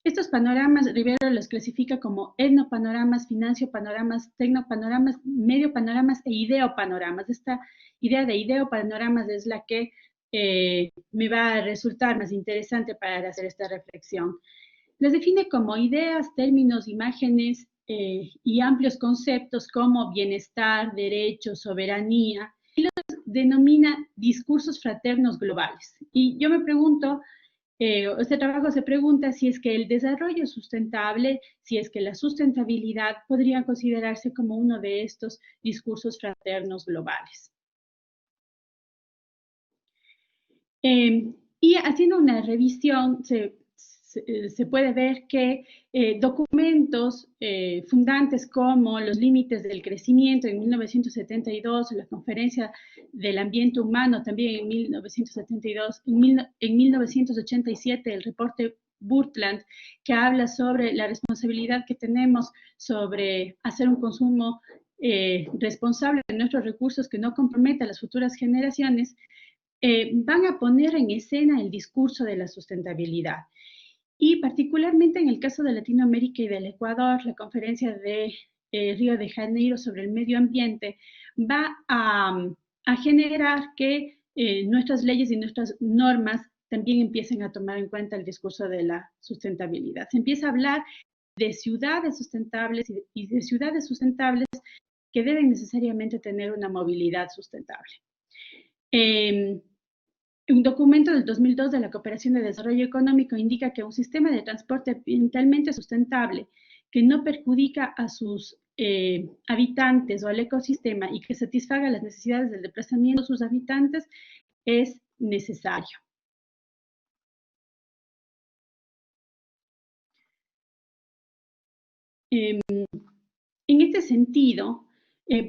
S15: Estos panoramas, Rivero los clasifica como etnopanoramas, financiopanoramas, tecnopanoramas, mediopanoramas e ideopanoramas. Esta idea de ideopanoramas es la que me va a resultar más interesante para hacer esta reflexión. Los define como ideas, términos, imágenes y amplios conceptos como bienestar, derecho, soberanía, y los denomina discursos fraternos globales. Y yo me pregunto, este trabajo se pregunta si es que el desarrollo sustentable, si es que la sustentabilidad podría considerarse como uno de estos discursos fraternos globales. Y haciendo una revisión, se puede ver que documentos fundantes como los límites del crecimiento en 1972, la Conferencia del Ambiente Humano también en 1972, en 1987 el reporte Brundtland, que habla sobre la responsabilidad que tenemos sobre hacer un consumo responsable de nuestros recursos que no comprometa a las futuras generaciones, van a poner en escena el discurso de la sustentabilidad. Y particularmente en el caso de Latinoamérica y del Ecuador, la conferencia de Río de Janeiro sobre el medio ambiente va a generar que nuestras leyes y nuestras normas también empiecen a tomar en cuenta el discurso de la sustentabilidad. Se empieza a hablar de ciudades sustentables y de ciudades sustentables que deben necesariamente tener una movilidad sustentable. Un documento del 2002 de la Cooperación de Desarrollo Económico indica que un sistema de transporte ambientalmente sustentable que no perjudica a sus habitantes o al ecosistema y que satisfaga las necesidades del desplazamiento de sus habitantes es necesario. En este sentido,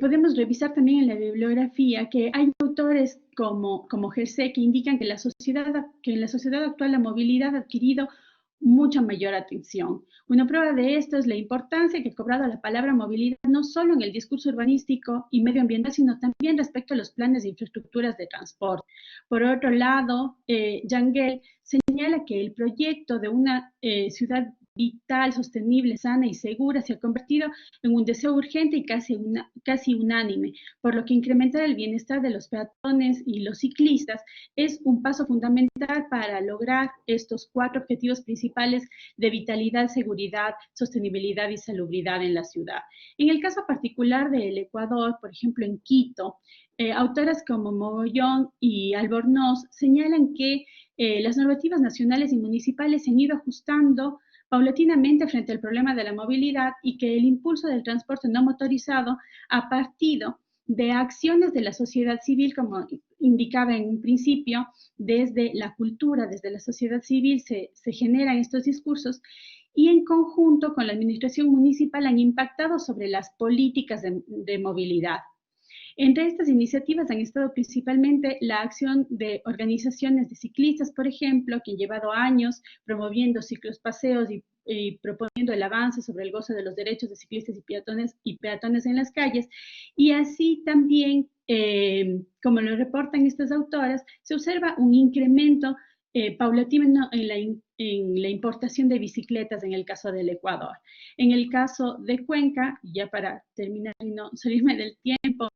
S15: podemos revisar también en la bibliografía que hay autores como Jersey que indican que en la sociedad actual la movilidad ha adquirido mucha mayor atención. Una prueba de esto es la importancia que ha cobrado la palabra movilidad no solo en el discurso urbanístico y medioambiental, sino también respecto a los planes de infraestructuras de transporte. Por otro lado, Jangel señala que el proyecto de una ciudad vital, sostenible, sana y segura se ha convertido en un deseo urgente y casi unánime, por lo que incrementar el bienestar de los peatones y los ciclistas es un paso fundamental para lograr estos 4 objetivos principales de vitalidad, seguridad, sostenibilidad y salubridad en la ciudad. En el caso particular del Ecuador, por ejemplo en Quito, autoras como Mogollón y Albornoz señalan que las normativas nacionales y municipales se han ido ajustando paulatinamente frente al problema de la movilidad y que el impulso del transporte no motorizado ha partido de acciones de la sociedad civil, como indicaba en un principio, desde la cultura, desde la sociedad civil se generan estos discursos y en conjunto con la administración municipal han impactado sobre las políticas de movilidad. Entre estas iniciativas han estado principalmente la acción de organizaciones de ciclistas, por ejemplo, que han llevado años promoviendo ciclos paseos y proponiendo el avance sobre el goce de los derechos de ciclistas y peatones en las calles. Y así también, como lo reportan estas autoras, se observa un incremento paulatino en la importación de bicicletas en el caso del Ecuador. En el caso de Cuenca, ya para terminar y no salirme del tiempo,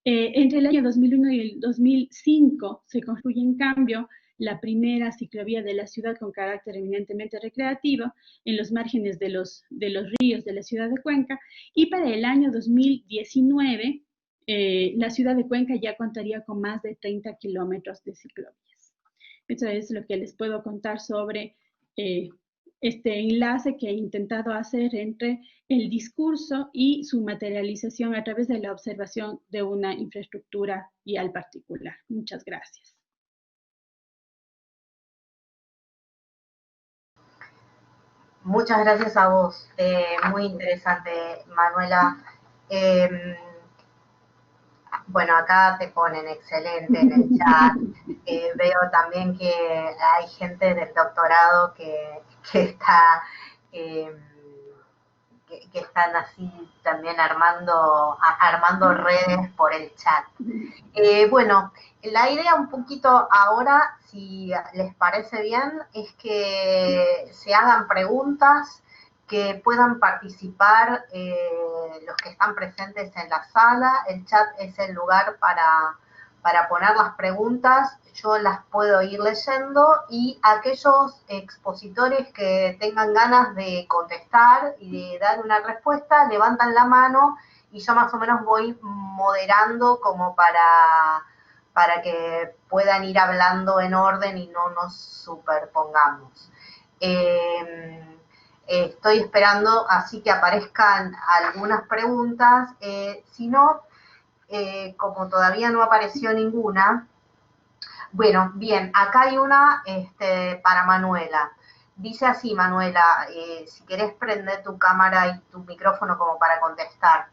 S15: entre el año 2001 y el 2005 se construye en cambio la primera ciclovía de la ciudad con carácter eminentemente recreativo en los márgenes de los ríos de la ciudad de Cuenca, y para el año 2019 la ciudad de Cuenca ya contaría con más de 30 kilómetros de ciclovías. Eso es lo que les puedo contar sobre este enlace que he intentado hacer entre el discurso y su materialización a través de la observación de una infraestructura vial particular. Muchas gracias.
S1: Muchas gracias a vos. Muy interesante, Manuela. Bueno, acá te ponen excelente en el chat. Veo también que hay gente del doctorado que están así también armando redes por el chat. Bueno, la idea un poquito ahora, si les parece bien, es que se hagan preguntas, que puedan participar los que están presentes en la sala. El chat es el lugar para poner las preguntas, yo las puedo ir leyendo y aquellos expositores que tengan ganas de contestar y de dar una respuesta, levantan la mano y yo más o menos voy moderando como para que puedan ir hablando en orden y no nos superpongamos. Estoy esperando así que aparezcan algunas preguntas, si no, como todavía no apareció ninguna, bueno, bien, acá hay una para Manuela. Dice así, Manuela, si querés prender tu cámara y tu micrófono como para contestar.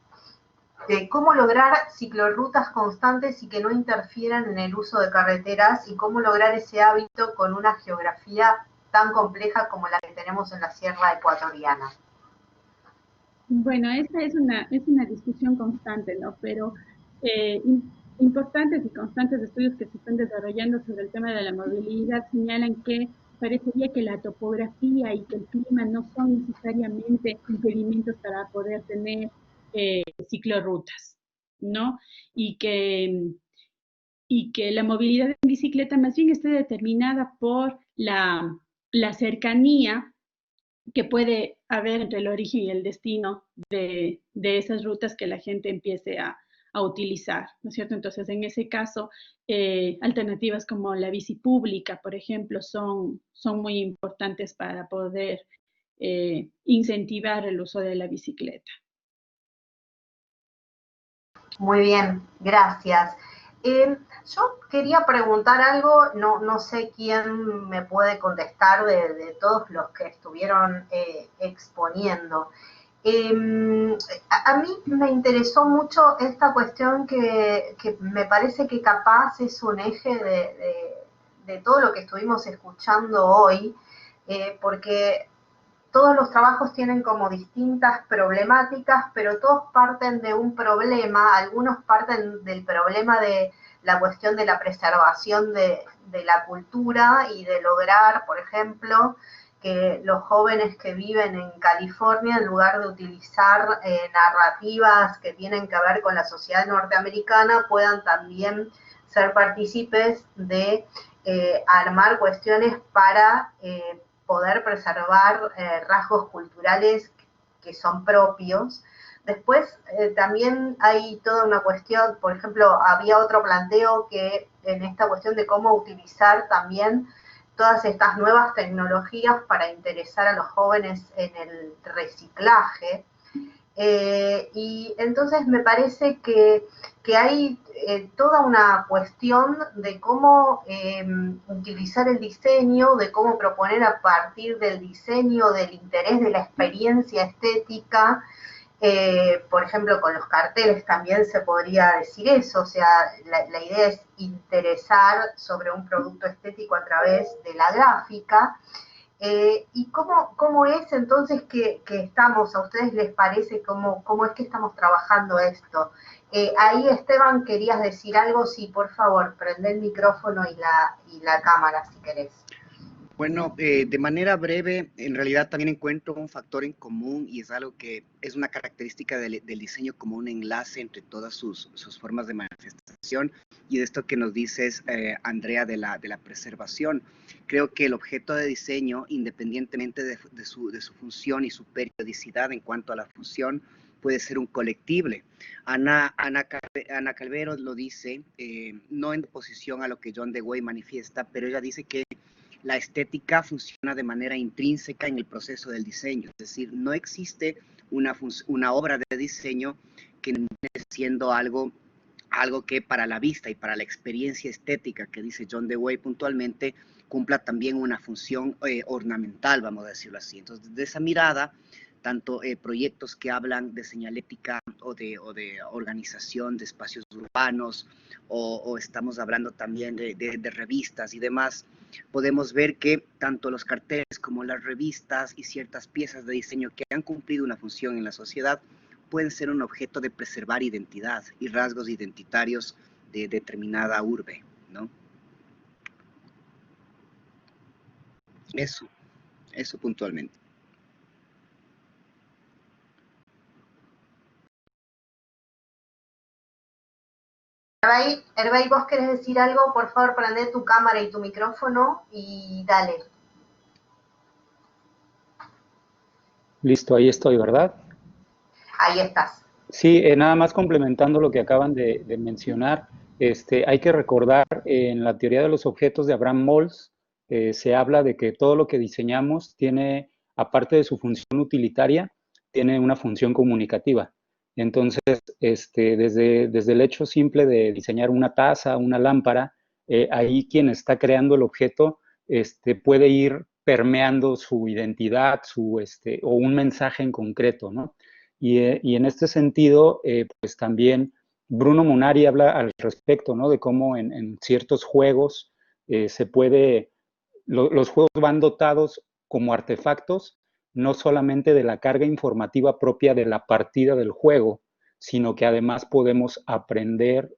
S1: ¿Cómo lograr ciclorrutas constantes y que no interfieran en el uso de carreteras? ¿Y cómo lograr ese hábito con una geografía tan compleja como la que tenemos en la Sierra Ecuatoriana?
S15: Bueno, esta es una discusión constante, ¿no? Pero importantes y constantes estudios que se están desarrollando sobre el tema de la movilidad señalan que parecería que la topografía y que el clima no son necesariamente impedimentos para poder tener ciclorrutas, ¿no? Y que la movilidad en bicicleta más bien esté determinada por la cercanía que puede haber entre el origen y el destino de esas rutas que la gente empiece a utilizar, ¿no es cierto? Entonces, en ese caso, alternativas como la bici pública, por ejemplo, son muy importantes para poder incentivar el uso de la bicicleta.
S1: Muy bien, gracias. Yo quería preguntar algo, no sé quién me puede contestar de todos los que estuvieron exponiendo. A mí me interesó mucho esta cuestión que me parece que capaz es un eje de todo lo que estuvimos escuchando hoy, porque todos los trabajos tienen como distintas problemáticas, pero todos parten de un problema. Algunos parten del problema de la cuestión de la preservación de la cultura y de lograr, por ejemplo, que los jóvenes que viven en California, en lugar de utilizar narrativas que tienen que ver con la sociedad norteamericana, puedan también ser partícipes de armar cuestiones para poder preservar rasgos culturales que son propios. Después también hay toda una cuestión, por ejemplo, había otro planteo que en esta cuestión de cómo utilizar también todas estas nuevas tecnologías para interesar a los jóvenes en el reciclaje. Y entonces me parece que hay toda una cuestión de cómo utilizar el diseño, de cómo proponer a partir del diseño, del interés de la experiencia estética. Por ejemplo, con los carteles también se podría decir eso, o sea, la idea es interesar sobre un producto estético a través de la gráfica. ¿Y cómo es entonces que estamos, a ustedes les parece, cómo es que estamos trabajando esto? Ahí, Esteban, querías decir algo. Sí, por favor, prende el micrófono y la cámara si querés.
S14: Bueno, de manera breve, en realidad también encuentro un factor en común y es algo que es una característica del diseño como un enlace entre todas sus formas de manifestación, y de esto que nos dices, Andrea, de la preservación. Creo que el objeto de diseño, independientemente de su función y su periodicidad en cuanto a la función, puede ser un colectible. Ana Calvero lo dice, no en oposición a lo que John Dewey manifiesta, pero ella dice que la estética funciona de manera intrínseca en el proceso del diseño, es decir, no existe una obra de diseño que viene siendo algo que para la vista y para la experiencia estética que dice John Dewey puntualmente cumpla también una función ornamental, vamos a decirlo así. Entonces, de esa mirada, tanto proyectos que hablan de señalética o de organización de espacios urbanos, o estamos hablando también de revistas y demás, podemos ver que tanto los carteles como las revistas y ciertas piezas de diseño que han cumplido una función en la sociedad pueden ser un objeto de preservar identidad y rasgos identitarios de determinada urbe, ¿no? Eso puntualmente.
S1: Hervey, ¿vos querés decir algo? Por favor, prende tu cámara y tu micrófono y dale.
S12: Listo, ahí estoy, ¿verdad?
S1: Ahí estás.
S12: Sí, nada más complementando lo que acaban de mencionar, hay que recordar, en la teoría de los objetos de Abraham Molls, se habla de que todo lo que diseñamos tiene, aparte de su función utilitaria, tiene una función comunicativa. Entonces, desde el hecho simple de diseñar una taza, una lámpara, ahí quien está creando el objeto puede ir permeando su identidad, o un mensaje en concreto, ¿no? Y en este sentido, pues también Bruno Munari habla al respecto, ¿no? De cómo en ciertos juegos los juegos van dotados como artefactos, no solamente de la carga informativa propia de la partida del juego, sino que además podemos aprender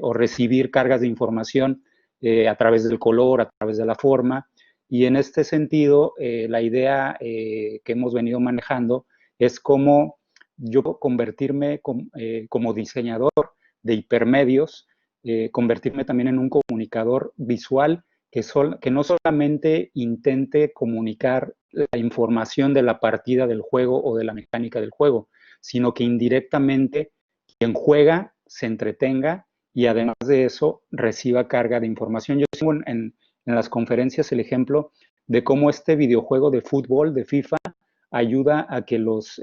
S12: o recibir cargas de información a través del color, a través de la forma. Y en este sentido, la idea que hemos venido manejando es cómo yo convertirme como diseñador de hipermedios, convertirme también en un comunicador visual que no solamente intente comunicar la información de la partida del juego o de la mecánica del juego, sino que indirectamente quien juega se entretenga y además de eso reciba carga de información. Yo tengo en las conferencias el ejemplo de cómo este videojuego de fútbol, de FIFA, ayuda a que los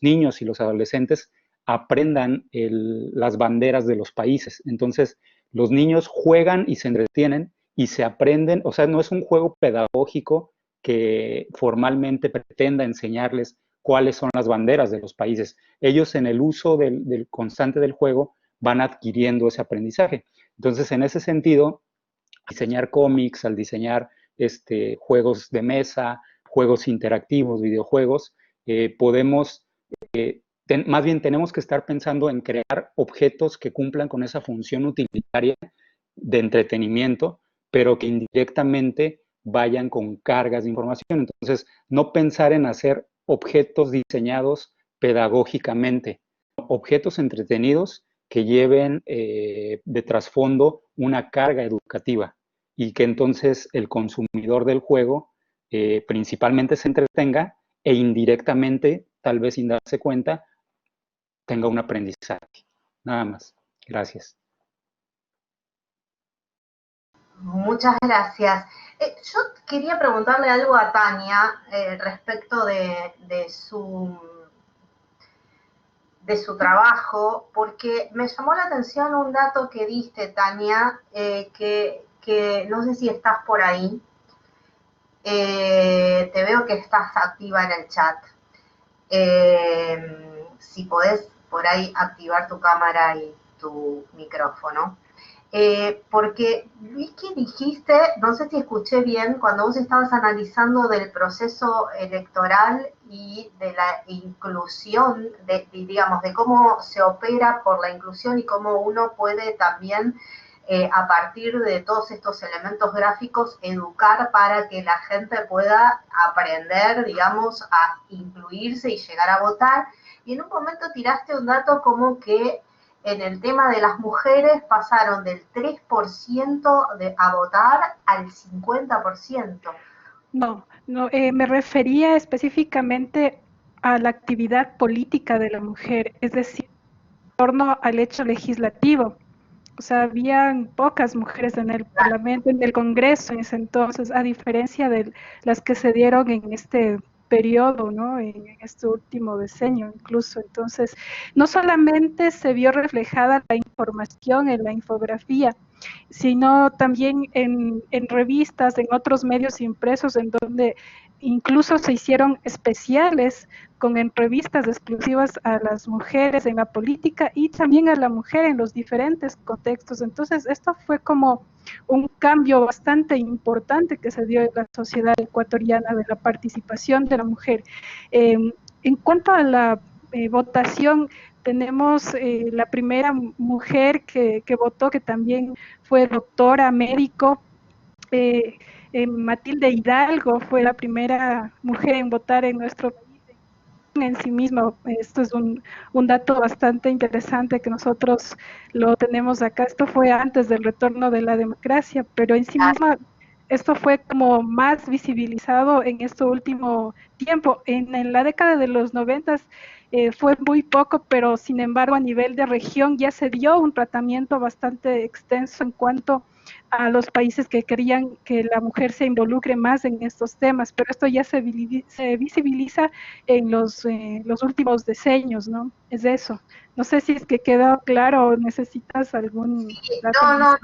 S12: niños y los adolescentes aprendan las banderas de los países. Entonces, los niños juegan y se entretienen y se aprenden, o sea, no es un juego pedagógico que formalmente pretenda enseñarles cuáles son las banderas de los países. Ellos en el uso del constante del juego van adquiriendo ese aprendizaje. Entonces, en ese sentido, diseñar cómics, al diseñar juegos de mesa, juegos interactivos, videojuegos, más bien tenemos que estar pensando en crear objetos que cumplan con esa función utilitaria de entretenimiento, pero que indirectamente vayan con cargas de información. Entonces, no pensar en hacer objetos diseñados pedagógicamente, objetos entretenidos que lleven de trasfondo una carga educativa y que entonces el consumidor del juego principalmente se entretenga e indirectamente, tal vez sin darse cuenta, tenga un aprendizaje. Nada más. Gracias.
S1: Muchas gracias. Yo quería preguntarle algo a Tania respecto de su trabajo, porque me llamó la atención un dato que diste, Tania, que no sé si estás por ahí. Te veo que estás activa en el chat. Si podés por ahí activar tu cámara y tu micrófono. Porque vi que dijiste, no sé si escuché bien, cuando vos estabas analizando del proceso electoral y de la inclusión, digamos, de cómo se opera por la inclusión y cómo uno puede también, a partir de todos estos elementos gráficos, educar para que la gente pueda aprender, digamos, a incluirse y llegar a votar. Y en un momento tiraste un dato como que en el tema de las mujeres pasaron del 3% a votar al 50%.
S11: No, me refería específicamente a la actividad política de la mujer, es decir, en torno al hecho legislativo. O sea, habían pocas mujeres en el Parlamento, en el Congreso en ese entonces, a diferencia de las que se dieron en este periodo, ¿no? En este último decenio incluso. Entonces, no solamente se vio reflejada la información en la infografía, sino también en revistas, en otros medios impresos, en donde incluso se hicieron especiales con entrevistas exclusivas a las mujeres en la política y también a la mujer en los diferentes contextos. Entonces, esto fue como un cambio bastante importante que se dio en la sociedad ecuatoriana de la participación de la mujer. En cuanto a la votación, tenemos la primera mujer que votó, que también fue doctora, médico, Matilde Hidalgo fue la primera mujer en votar en nuestro país. En sí mismo, esto es un dato bastante interesante que nosotros lo tenemos acá. Esto fue antes del retorno de la democracia, pero en sí mismo esto fue como más visibilizado en este último tiempo. En la década de los 90 fue muy poco, pero sin embargo a nivel de región ya se dio un tratamiento bastante extenso en cuanto a los países que querían que la mujer se involucre más en estos temas, pero esto ya se visibiliza en los últimos decenios, ¿no? Es eso. No sé si es que quedó claro o necesitas algún...
S1: Sí, no.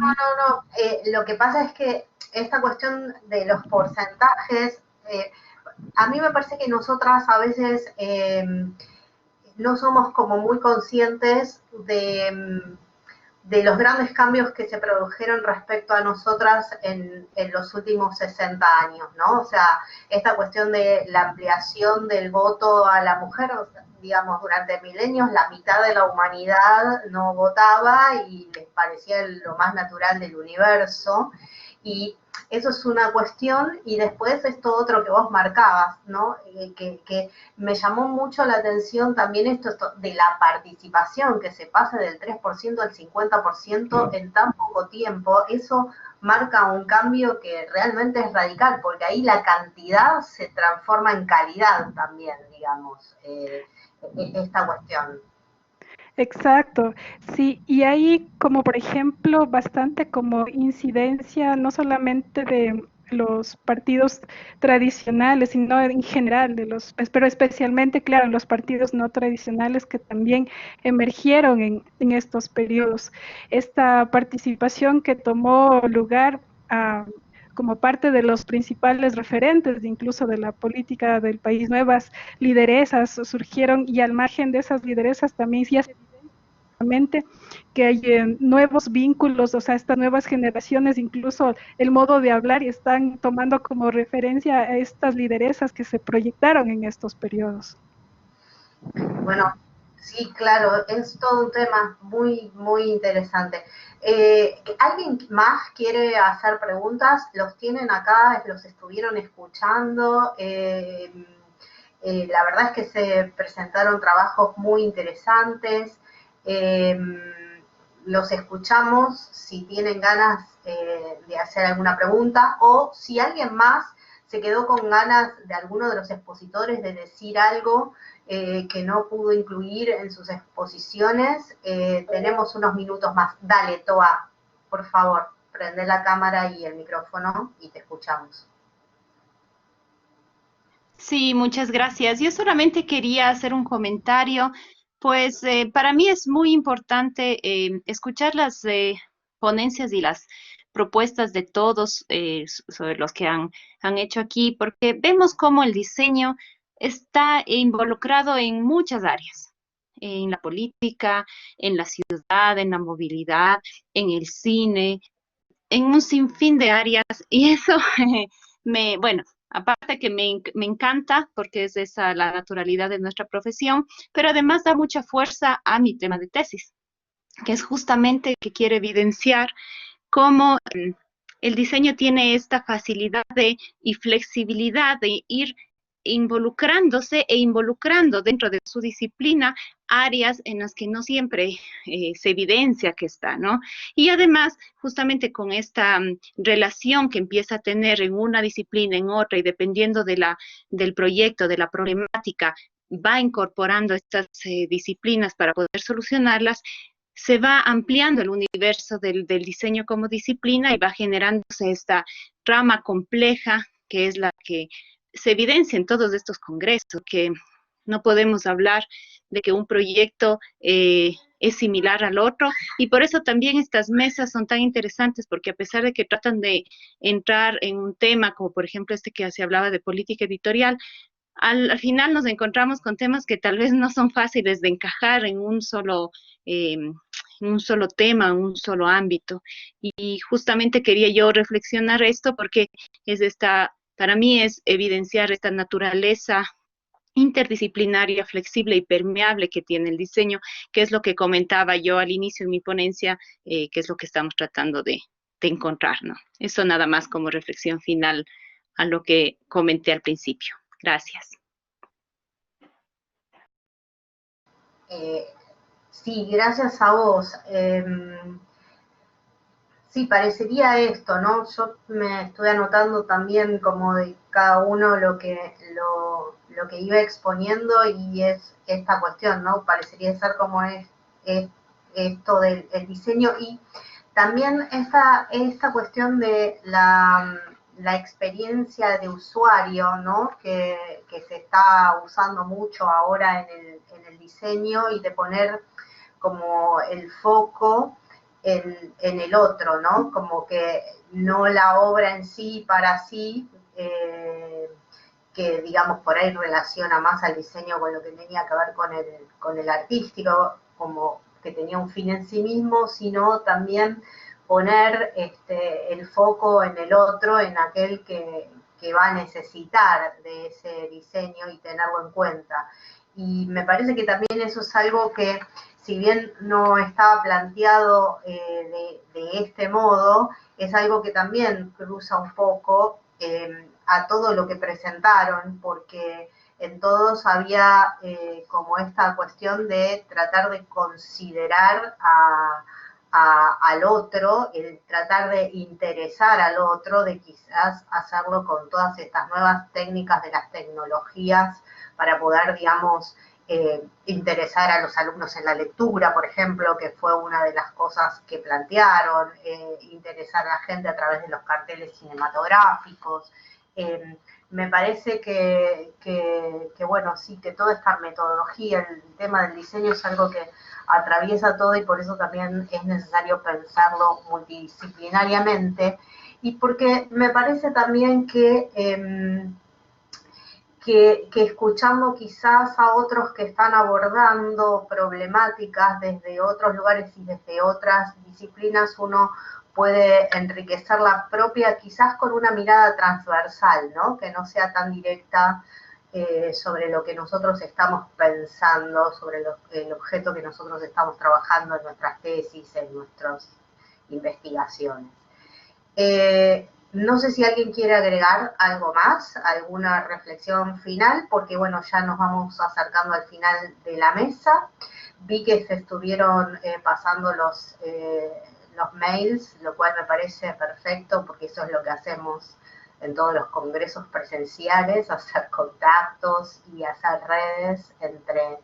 S1: Lo que pasa es que esta cuestión de los porcentajes, a mí me parece que nosotras a veces no somos como muy conscientes de los grandes cambios que se produjeron respecto a nosotras en los últimos 60 años, ¿no? O sea, esta cuestión de la ampliación del voto a la mujer, o sea, digamos, durante milenios la mitad de la humanidad no votaba y les parecía lo más natural del universo. Y eso es una cuestión, y después esto otro que vos marcabas, ¿no? Que me llamó mucho la atención también esto de la participación, que se pase del 3% al 50% en tan poco tiempo. Eso marca un cambio que realmente es radical, porque ahí la cantidad se transforma en calidad también, digamos, esta cuestión.
S11: Exacto, sí, y hay como por ejemplo bastante como incidencia no solamente de los partidos tradicionales, sino en general de pero especialmente, claro, los partidos no tradicionales que también emergieron en estos periodos. Esta participación que tomó lugar como parte de los principales referentes, incluso de la política del país, nuevas lideresas surgieron, y al margen de esas lideresas también ya se que hay nuevos vínculos, o sea, estas nuevas generaciones, incluso el modo de hablar, y están tomando como referencia a estas lideresas que se proyectaron en estos periodos.
S1: Bueno, Sí, claro, es todo un tema muy, muy interesante. ¿Alguien más quiere hacer preguntas? Los tienen acá, los estuvieron escuchando. La verdad es que se presentaron trabajos muy interesantes. Los escuchamos si tienen ganas de hacer alguna pregunta, o si alguien más se quedó con ganas de alguno de los expositores de decir algo que no pudo incluir en sus exposiciones. Tenemos unos minutos más. Dale, Toa, por favor, prende la cámara y el micrófono y te escuchamos.
S2: Sí, muchas gracias. Yo solamente quería hacer un comentario. Pues para mí es muy importante escuchar las ponencias y las propuestas de todos sobre los que han hecho aquí, porque vemos cómo el diseño está involucrado en muchas áreas, en la política, en la ciudad, en la movilidad, en el cine, en un sinfín de áreas, y eso bueno, aparte que me encanta porque es esa la naturalidad de nuestra profesión, pero además da mucha fuerza a mi tema de tesis, que es justamente que quiero evidenciar cómo el diseño tiene esta facilidad y flexibilidad de ir involucrándose e involucrando dentro de su disciplina áreas en las que no siempre se evidencia que está, ¿no? Y además, justamente con esta relación que empieza a tener en una disciplina, en otra, y dependiendo del proyecto, de la problemática, va incorporando estas disciplinas para poder solucionarlas, se va ampliando el universo del diseño como disciplina y va generándose esta rama compleja que es la que se evidencia en todos estos congresos, que no podemos hablar de que un proyecto es similar al otro, y por eso también estas mesas son tan interesantes, porque a pesar de que tratan de entrar en un tema, como por ejemplo este que se hablaba de política editorial, al final nos encontramos con temas que tal vez no son fáciles de encajar en un solo tema, en un solo ámbito. Y justamente quería yo reflexionar esto porque para mí es evidenciar esta naturaleza interdisciplinaria, flexible y permeable que tiene el diseño, que es lo que comentaba yo al inicio en mi ponencia, que es lo que estamos tratando de encontrar, ¿no? Eso nada más como reflexión final a lo que comenté al principio. Gracias.
S1: Sí, gracias a vos. Sí, parecería esto, ¿no? Yo me estoy anotando también como de cada uno lo que iba exponiendo, y es esta cuestión, ¿no? Parecería ser como es esto del diseño, y también esta cuestión de la experiencia de usuario, ¿no? Que se está usando mucho ahora en el diseño, y de poner como el foco en el otro, ¿no? Como que no la obra en sí para sí, que digamos por ahí relaciona más al diseño con lo que tenía que ver con el artístico, como que tenía un fin en sí mismo, sino también poner el foco en el otro, en aquel que va a necesitar de ese diseño y tenerlo en cuenta. Y me parece que también eso es algo que, si bien no estaba planteado de este modo, es algo que también cruza un poco a todo lo que presentaron, porque en todos había como esta cuestión de tratar de considerar al otro, el tratar de interesar al otro, de quizás hacerlo con todas estas nuevas técnicas de las tecnologías para poder, digamos, interesar a los alumnos en la lectura, por ejemplo, que fue una de las cosas que plantearon, interesar a la gente a través de los carteles cinematográficos. Me parece que, bueno, sí, que toda esta metodología, el tema del diseño es algo que atraviesa todo, y por eso también es necesario pensarlo multidisciplinariamente, y porque me parece también que escuchando quizás a otros que están abordando problemáticas desde otros lugares y desde otras disciplinas, uno puede enriquecer la propia, quizás con una mirada transversal, ¿no? Que no sea tan directa sobre lo que nosotros estamos pensando, sobre el objeto que nosotros estamos trabajando en nuestras tesis, en nuestras investigaciones. No sé si alguien quiere agregar algo más, alguna reflexión final, porque bueno, ya nos vamos acercando al final de la mesa. Vi que se estuvieron pasando los mails, lo cual me parece perfecto, porque eso es lo que hacemos en todos los congresos presenciales, hacer contactos y hacer redes entre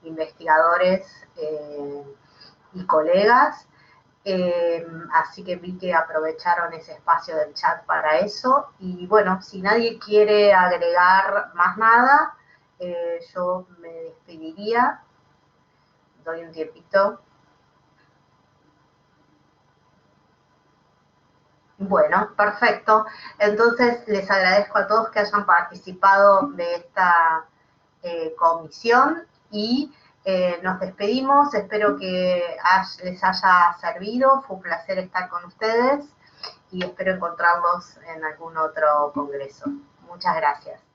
S1: investigadores y colegas. Así que vi que aprovecharon ese espacio del chat para eso. Y bueno, si nadie quiere agregar más nada, yo me despediría. Doy un tiempito. Bueno, perfecto. Entonces les agradezco a todos que hayan participado de esta comisión y nos despedimos. Espero que les haya servido. Fue un placer estar con ustedes y espero encontrarlos en algún otro congreso. Muchas gracias.